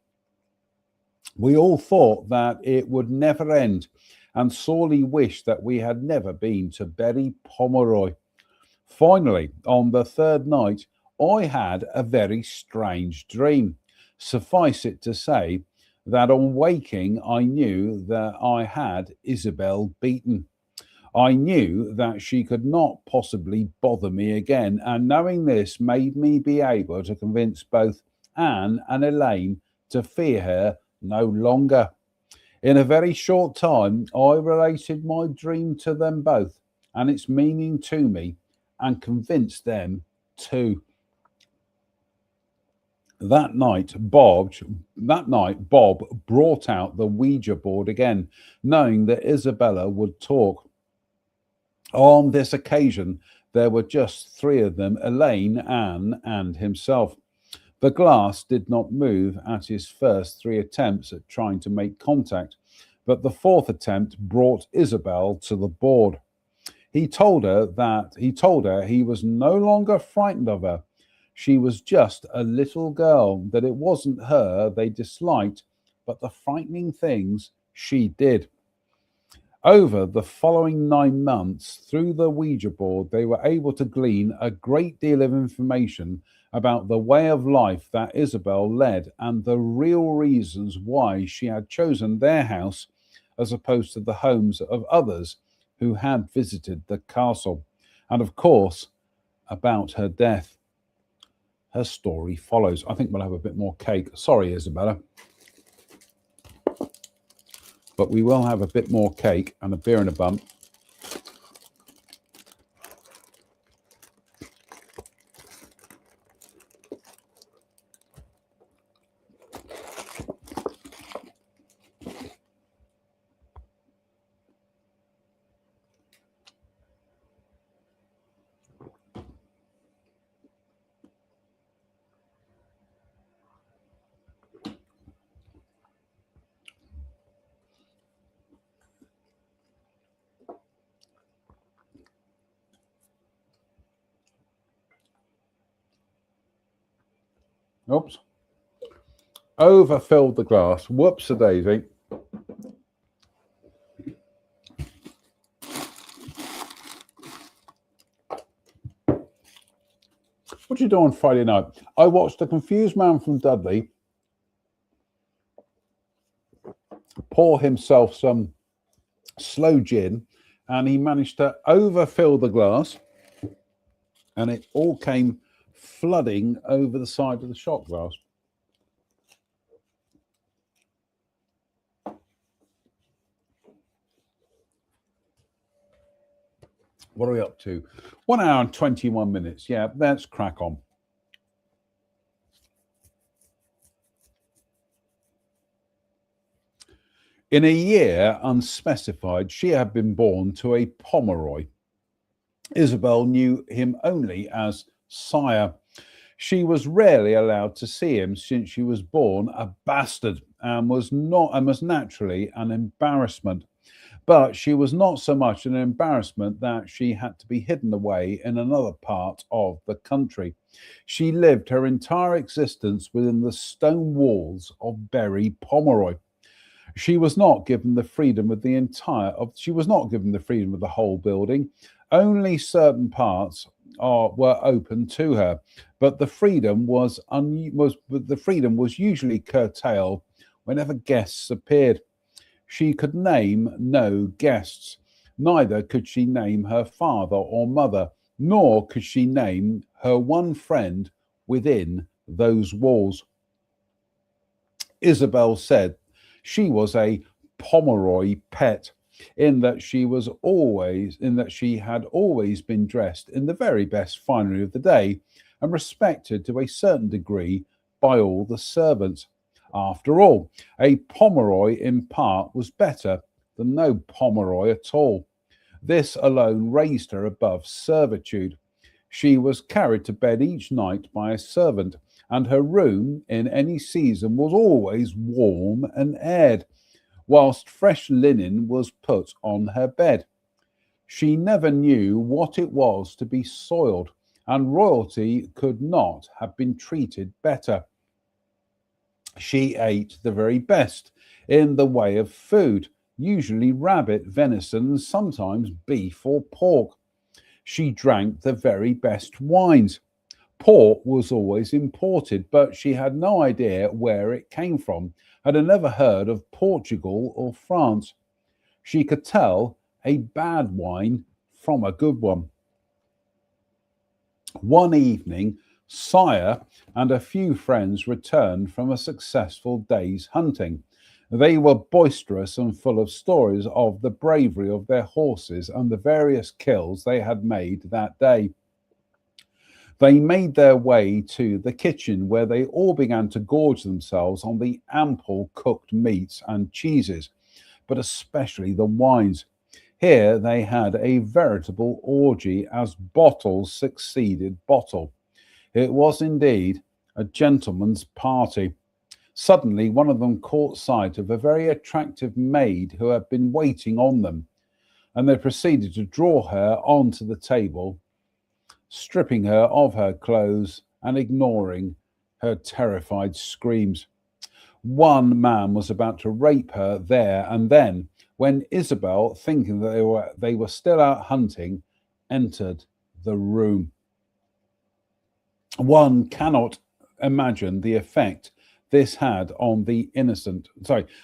We all thought that it would never end, and sorely wished that we had never been to Berry Pomeroy. Finally, on the third night, I had a very strange dream. Suffice it to say that on waking, I knew that I had Isabel beaten. I knew that she could not possibly bother me again, and knowing this made me be able to convince both Anne and Elaine to fear her no longer. In a very short time, I related my dream to them both and its meaning to me, and convinced them too. That night, Bob brought out the Ouija board again, knowing that Isabella would talk. On this occasion, there were just 3 of them: Elaine, Anne, and himself. The glass did not move at his first 3 attempts at trying to make contact, but the 4th attempt brought Isabel to the board. He told her he was no longer frightened of her. She was just a little girl, that it wasn't her they disliked, but the frightening things she did. Over the following 9 months, through the Ouija board, they were able to glean a great deal of information about the way of life that Isabel led and the real reasons why she had chosen their house as opposed to the homes of others who had visited the castle, and of course, about her death. Her story follows. I think we'll have a bit more cake. Sorry, Isabella. But we will have a bit more cake and a beer and a bump. Oops. Overfilled the glass. Whoops-a-daisy. What did you do on Friday night? I watched a confused man from Dudley pour himself some sloe gin, and he managed to overfill the glass, and it all came flooding over the side of the shot glass. What are we up to? 1 hour and 21 minutes. Yeah, let's crack on. In a year unspecified, she had been born to a Pomeroy. Isabel knew him only as sire. She was rarely allowed to see him, since she was born a bastard and was naturally an embarrassment. But she was not so much an embarrassment that she had to be hidden away in another part of the country. She lived her entire existence within the stone walls of Berry Pomeroy. She was not given the freedom of the whole building. Only certain parts were open to her, but the freedom was usually curtailed whenever guests appeared. She could name no guests. Neither could she name her father or mother, nor could she name her one friend within those walls. Isabel said she was a Pomeroy pet, in that she had always been dressed in the very best finery of the day and respected to a certain degree by all the servants. After all, a Pomeroy in part was better than no Pomeroy at all. This alone raised her above servitude. She was carried to bed each night by a servant, and her room in any season was always warm and aired, whilst fresh linen was put on her bed. She never knew what it was to be soiled, and royalty could not have been treated better. She ate the very best in the way of food, usually rabbit, venison, and sometimes beef or pork. She drank the very best wines. Port was always imported, but she had no idea where it came from, had never heard of Portugal or France. She could tell a bad wine from a good one. One evening, Sire and a few friends returned from a successful day's hunting. They were boisterous and full of stories of the bravery of their horses and the various kills they had made that day. They made their way to the kitchen, where they all began to gorge themselves on the ample cooked meats and cheeses, but especially the wines. Here they had a veritable orgy, as bottle succeeded bottle. It was indeed a gentleman's party. Suddenly, one of them caught sight of a very attractive maid who had been waiting on them, and they proceeded to draw her onto the table, stripping her of her clothes and ignoring her terrified screams. One man was about to rape her there and then, when Isabel, thinking that they were still out hunting, entered the room. One cannot imagine the effect this had on the innocent.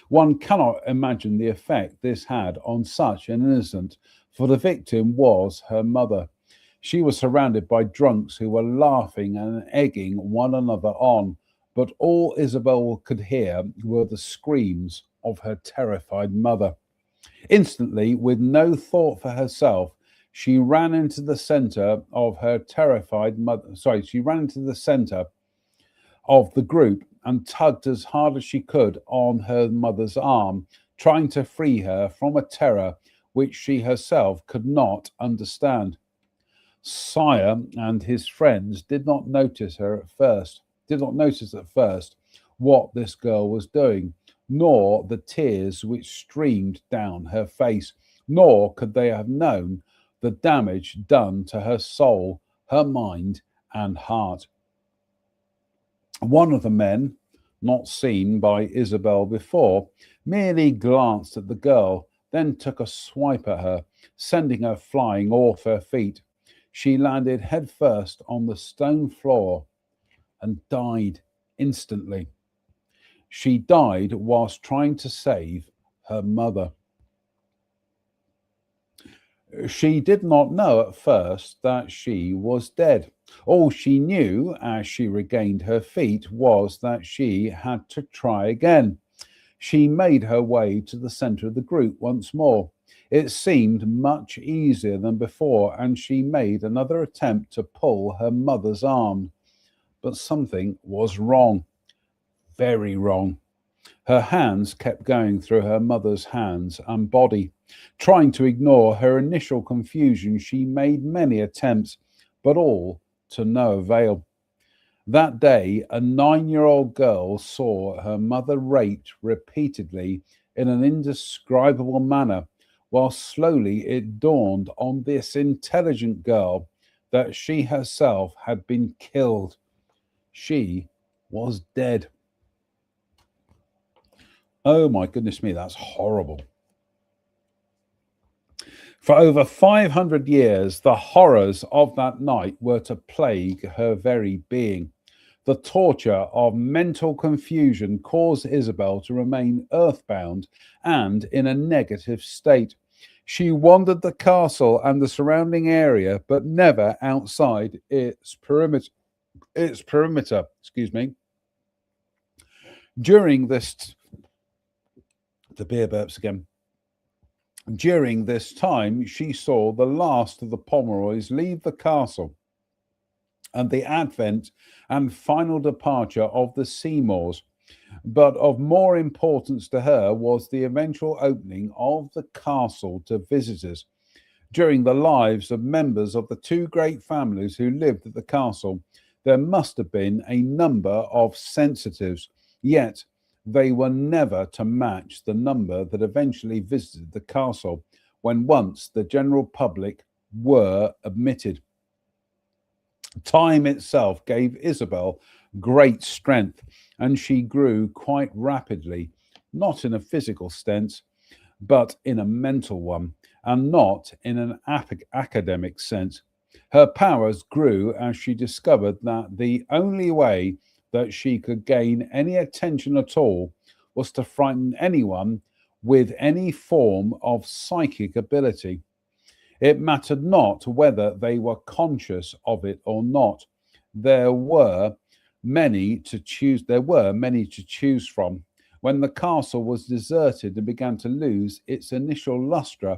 One cannot imagine the effect this had on such an innocent, for the victim was her mother. She was surrounded by drunks who were laughing and egging one another on, but all Isabel could hear were the screams of her terrified mother. Instantly, with no thought for herself, she ran into the center of her terrified mother. She ran into the center of the group and tugged as hard as she could on her mother's arm, trying to free her from a terror which she herself could not understand. Sire and his friends did not notice at first what this girl was doing, nor the tears which streamed down her face, nor could they have known the damage done to her soul, her mind, and heart. One of the men, not seen by Isabel before, merely glanced at the girl, then took a swipe at her, sending her flying off her feet. She landed headfirst on the stone floor and died instantly. She died whilst trying to save her mother. She did not know at first that she was dead. All she knew as she regained her feet was that she had to try again. She made her way to the center of the group once more. It seemed much easier than before, and she made another attempt to pull her mother's arm. But something was wrong, very wrong. Her hands kept going through her mother's hands and body. Trying to ignore her initial confusion, she made many attempts, but all to no avail. That day, a 9-year-old girl saw her mother raped repeatedly in an indescribable manner, while slowly it dawned on this intelligent girl that she herself had been killed. She was dead. Oh my goodness me, that's horrible. For over 500 years, the horrors of that night were to plague her very being. The torture of mental confusion caused Isabel to remain earthbound and in a negative state. She wandered the castle and the surrounding area, but never outside its perimeter. Excuse me. During this, the beer burps again. During this time, she saw the last of the Pomeroys leave the castle and the advent and final departure of the Seymours. But of more importance to her was the eventual opening of the castle to visitors. During the lives of members of the two great families who lived at the castle, there must have been a number of sensitives, yet they were never to match the number that eventually visited the castle when once the general public were admitted. Time itself gave Isabel great strength, and she grew quite rapidly, not in a physical sense, but in a mental one, and not in an academic sense. Her powers grew as she discovered that the only way that she could gain any attention at all was to frighten anyone with any form of psychic ability. It mattered not whether they were conscious of it or not. There were many to choose from. When the castle was deserted and began to lose its initial luster,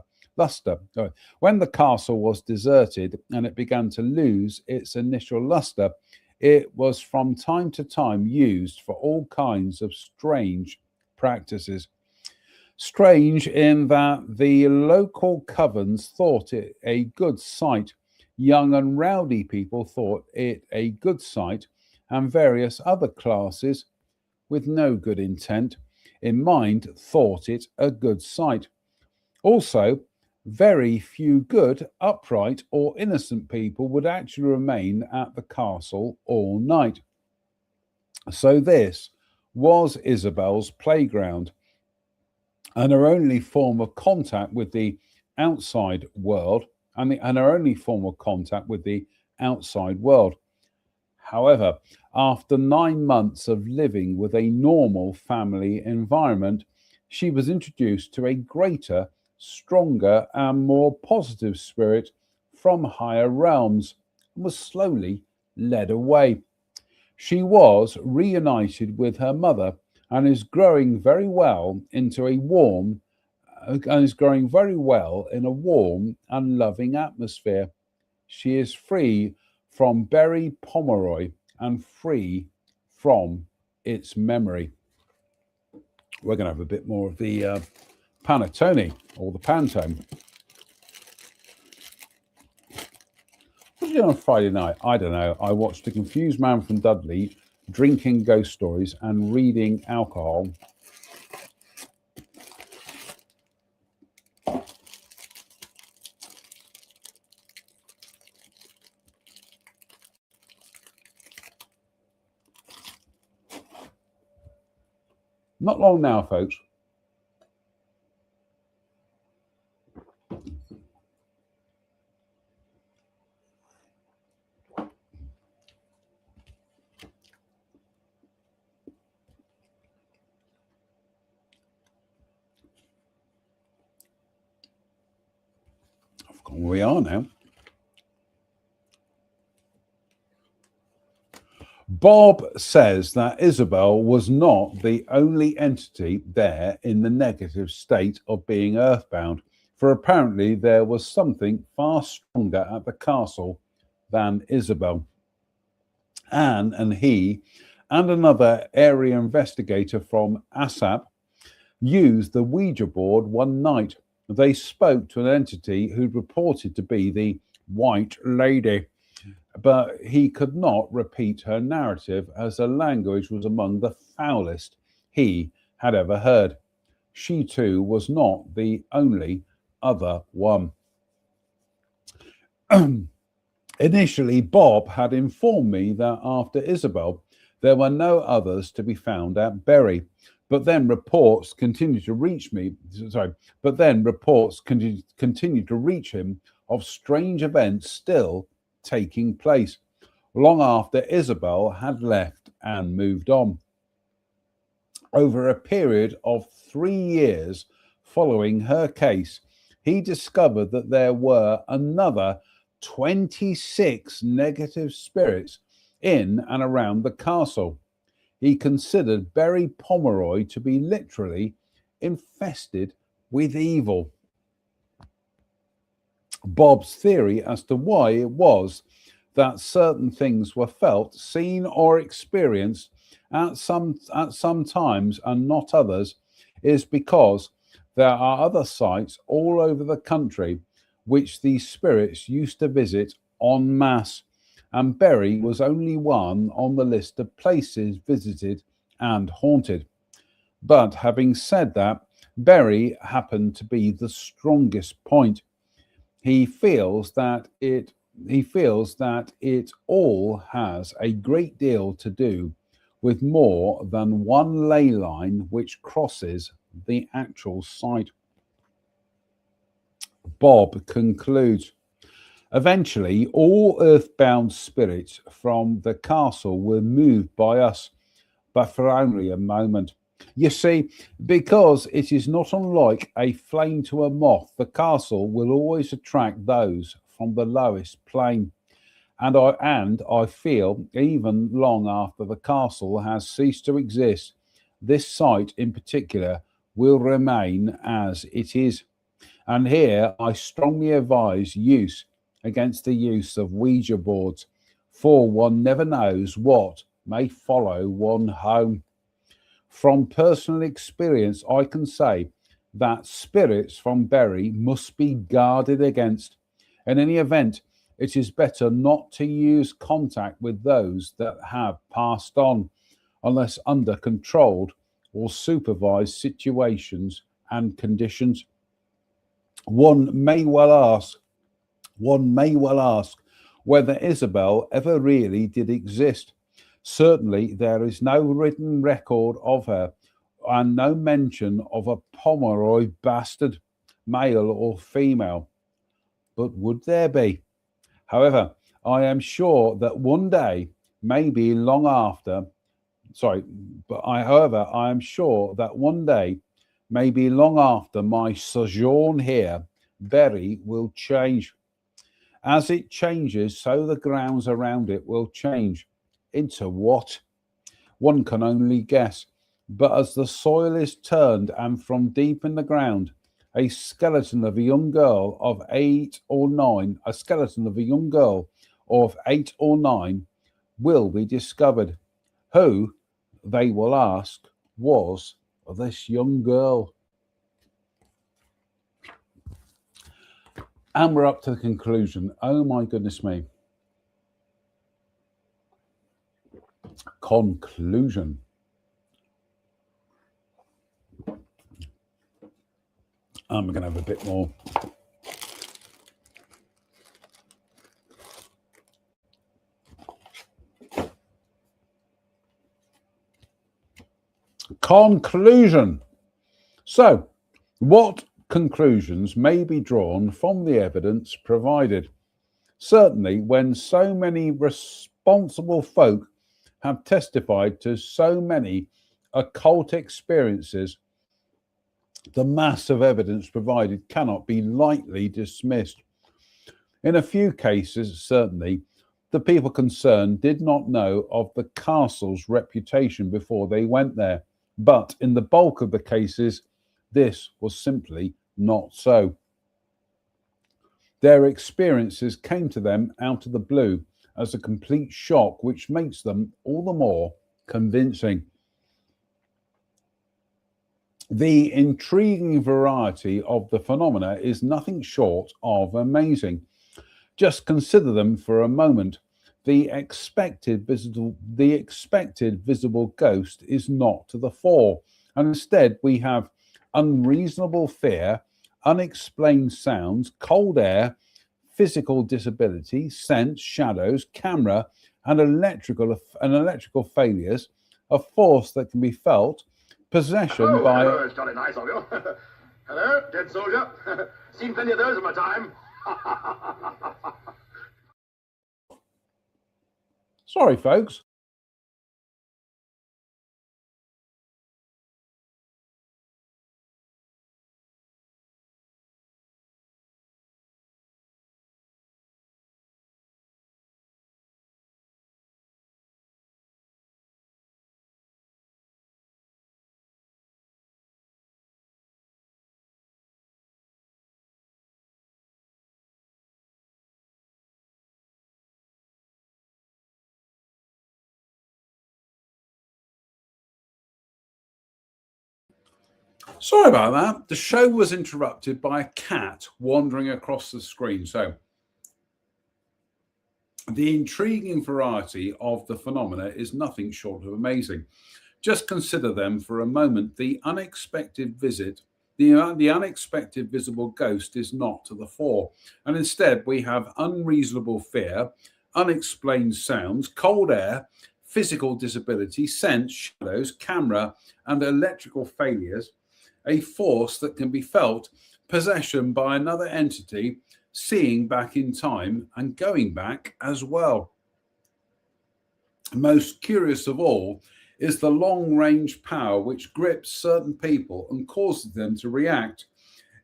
when the castle was deserted and it began to lose its initial luster, it was from time to time used for all kinds of strange practices. Strange in that the local covens thought it a good sight, young and rowdy people thought it a good sight, and various other classes with no good intent in mind thought it a good sight. Also, very few good, upright, or innocent people would actually remain at the castle all night. So this was Isabel's playground, and her only form of contact with the outside world, and her only form of contact with the outside world. However, after 9 months of living with a normal family environment, she was introduced to a greater, stronger, and more positive spirit from higher realms and was slowly led away. She was reunited with her mother and is growing very well in a warm and loving atmosphere. She is free from Berry Pomeroy and free from its memory. We're going to have a bit more of the panettone or the Pantone. What did you do on Friday night? I don't know. I watched A Confused Man from Dudley drinking ghost stories and reading alcohol. Not long now, folks. I've forgotten where we are now. Bob says that Isabel was not the only entity there in the negative state of being earthbound, for apparently there was something far stronger at the castle than Isabel. Anne and he and another area investigator from ASAP used the Ouija board one night. They spoke to an entity who reported to be the White Lady, but he could not repeat her narrative as her language was among the foulest he had ever heard. She too was not the only other one. Initially, Bob had informed me that after Isabel, there were no others to be found at Bury. But then reports continued to reach me. But then reports continued to reach him of strange events still taking place. long after Isabel had left and moved on. Over a period of 3 years following her case, he discovered that there were another 26 negative spirits in and around the castle. He considered Berry Pomeroy to be literally infested with evil. Bob's theory as to why it was that certain things were felt, seen, or experienced at some times and not others is because there are other sites all over the country which these spirits used to visit en masse, and Berry was only one on the list of places visited and haunted. But having said that, Berry happened to be the strongest point. He feels that it all has a great deal to do with more than one ley line which crosses the actual site. Bob concludes, eventually all earthbound spirits from the castle were moved by us, but for only a moment. You see, because it is not unlike a flame to a moth, the castle will always attract those from the lowest plane. And I feel, even long after the castle has ceased to exist, this site in particular will remain as it is. And here I strongly advise against the use of Ouija boards, for one never knows what may follow one home. From personal experience, I can say that spirits from Berry must be guarded against. In any event, it is better not to use contact with those that have passed on, unless under controlled or supervised situations and conditions. One may well ask whether Isabel ever really did exist. Certainly, there is no written record of her, and no mention of a Pomeroy bastard, male or female. But would there be? However, I am sure that one day, maybe long after, I am sure that one day, maybe long after my sojourn here, Berry will change. As it changes, so the grounds around it will change. Into what? One can only guess. But as the soil is turned and from deep in the ground, a skeleton of a young girl of 8 or 9, will be discovered. Who, they will ask, was this young girl? And we're up to the conclusion. Oh my goodness me. Conclusion. I'm going to have a bit more. Conclusion. So, what conclusions may be drawn from the evidence provided? Certainly, when so many responsible folk have testified to so many occult experiences, the mass of evidence provided cannot be lightly dismissed. In a few cases, certainly, the people concerned did not know of the castle's reputation before they went there, but in the bulk of the cases, this was simply not so. Their experiences came to them out of the blue as a complete shock, which makes them all the more convincing. The intriguing variety of the phenomena is nothing short of amazing. Just consider them for a moment. The expected visible ghost is not to the fore, and instead we have unreasonable fear, unexplained sounds, cold air, physical disability, sense, shadows, camera, and electrical failures, a force that can be felt, possession by... Hello, it's jolly nice of you. Hello, dead soldier. Seen plenty of those in my time. Sorry, folks. Sorry about that. The show was interrupted by a cat wandering across the screen. So, the intriguing variety of the phenomena is nothing short of amazing. Just consider them for a moment. The unexpected unexpected visible ghost is not to the fore, and instead we have unreasonable fear, unexplained sounds, cold air, physical disability, sense, shadows, camera, and electrical failures, a force that can be felt, possession by another entity, seeing back in time and going back as well. Most curious of all is the long range power which grips certain people and causes them to react,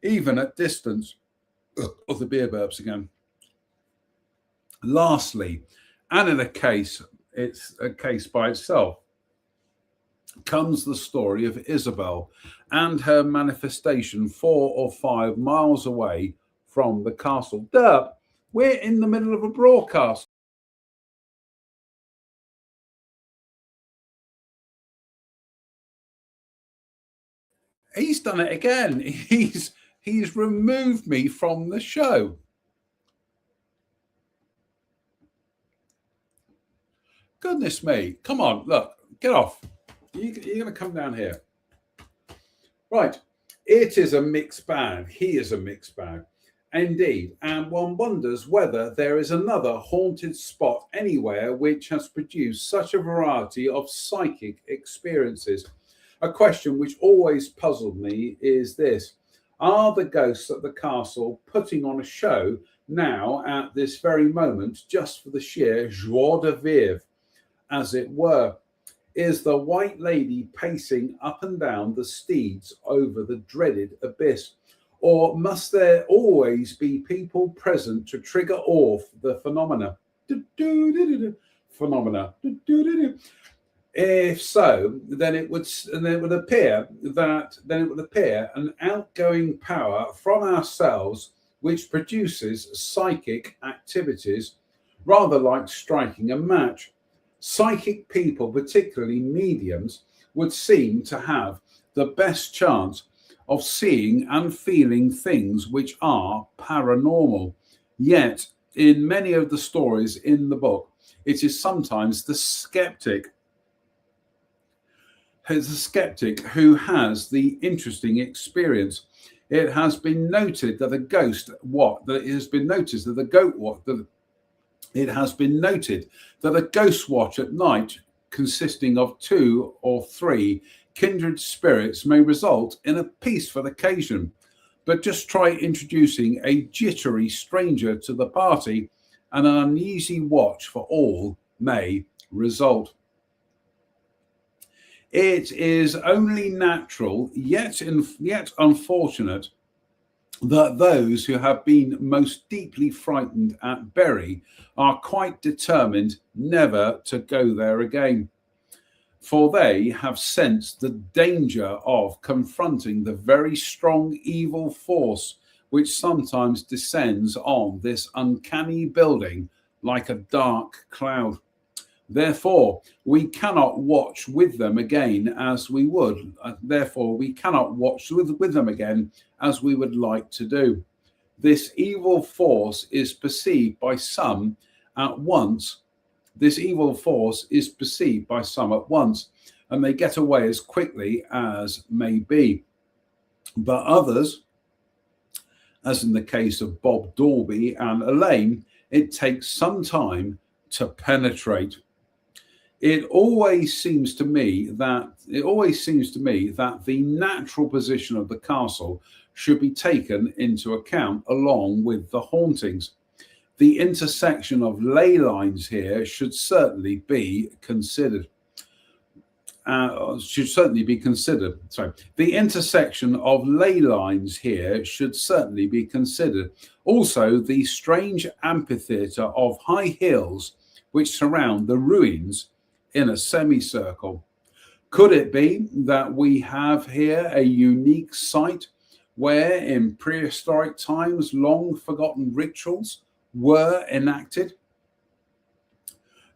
even at distance. Of the beer burps again. Lastly, and in a case, it's a case by itself, comes the story of Isabel and her manifestation 4 or 5 miles away from the castle. Derp, we're in the middle of a broadcast. He's done it again. He's removed me from the show. Goodness me. Come on, look, get off. You're going to come down here. Right. It is a mixed bag. He is a mixed bag. Indeed. And one wonders whether there is another haunted spot anywhere which has produced such a variety of psychic experiences. A question which always puzzled me is this: are the ghosts at the castle putting on a show now at this very moment just for the sheer joie de vivre, as it were? Is the White Lady pacing up and down the steeds over the dreaded abyss? Or must there always be people present to trigger off the phenomena? Phenomena. If so, then it would appear an outgoing power from ourselves which produces psychic activities, rather like striking a match. Psychic people, particularly mediums, would seem to have the best chance of seeing and feeling things which are paranormal. Yet, in many of the stories in the book, it is sometimes the skeptic who has the interesting experience. It has been noted that it has been noted that a ghost watch at night consisting of 2 or 3 kindred spirits may result in a peaceful occasion. But just try introducing a jittery stranger to the party and an uneasy watch for all may result. It is only natural, yet unfortunate, that those who have been most deeply frightened at Bury are quite determined never to go there again, for they have sensed the danger of confronting the very strong evil force which sometimes descends on this uncanny building like a dark cloud. Therefore, we cannot watch with them again as we would. With them again as we would like to do. This evil force is perceived by some at once. And they get away as quickly as may be. But others, as in the case of Bob Dorby and Elaine, it takes some time to penetrate. It always seems to me that the natural position of the castle should be taken into account along with the hauntings. The intersection of ley lines here should certainly be considered. Sorry, the intersection of ley lines here should certainly be considered. Also, the strange amphitheatre of high hills which surround the ruins in a semicircle. Could it be that we have here a unique site where in prehistoric times long forgotten rituals were enacted?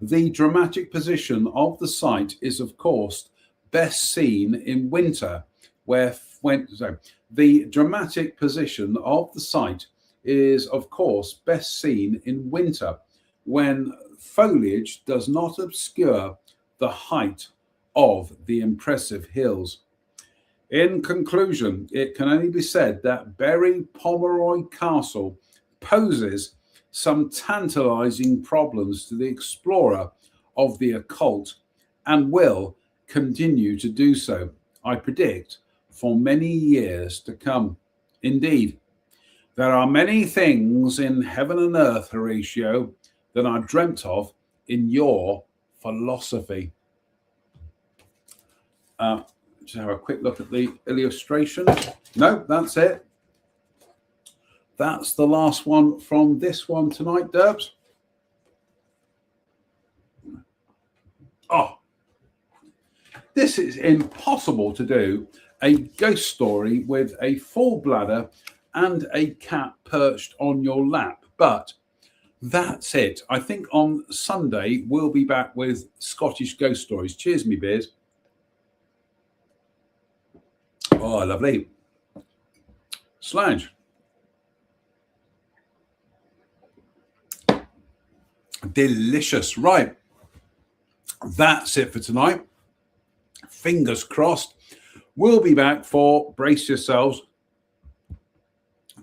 The dramatic position of the site is, of course, best seen in winter, the dramatic position of the site is, of course, best seen in winter, when foliage does not obscure the height of the impressive hills. In conclusion, it can only be said that Berry Pomeroy Castle poses some tantalizing problems to the explorer of the occult and will continue to do so, I predict, for many years to come. Indeed, there are many things in heaven and earth, Horatio, that are dreamt of in your philosophy. Just have a quick look at the illustration. No, that's it. That's the last one from this one tonight, Derbs. Oh, this is impossible to do. A ghost story with a full bladder and a cat perched on your lap. But that's it. I think on Sunday we'll be back with Scottish ghost stories. Cheers, me beers. Oh, lovely. Slange. Delicious. Right. That's it for tonight. Fingers crossed. We'll be back for brace yourselves.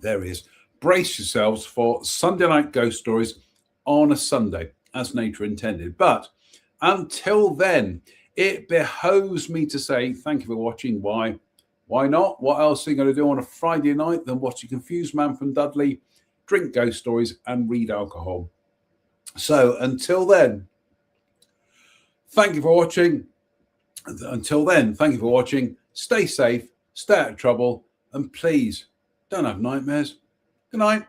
There he is. Brace yourselves for Sunday night ghost stories on a Sunday, as nature intended. But until then, it behoves me to say thank you for watching. Why not? What else are you going to do on a Friday night than watch a confused man from Dudley drink ghost stories and read alcohol? So until then, thank you for watching. Until then, thank you for watching. Stay safe, stay out of trouble, and please don't have nightmares. Good night.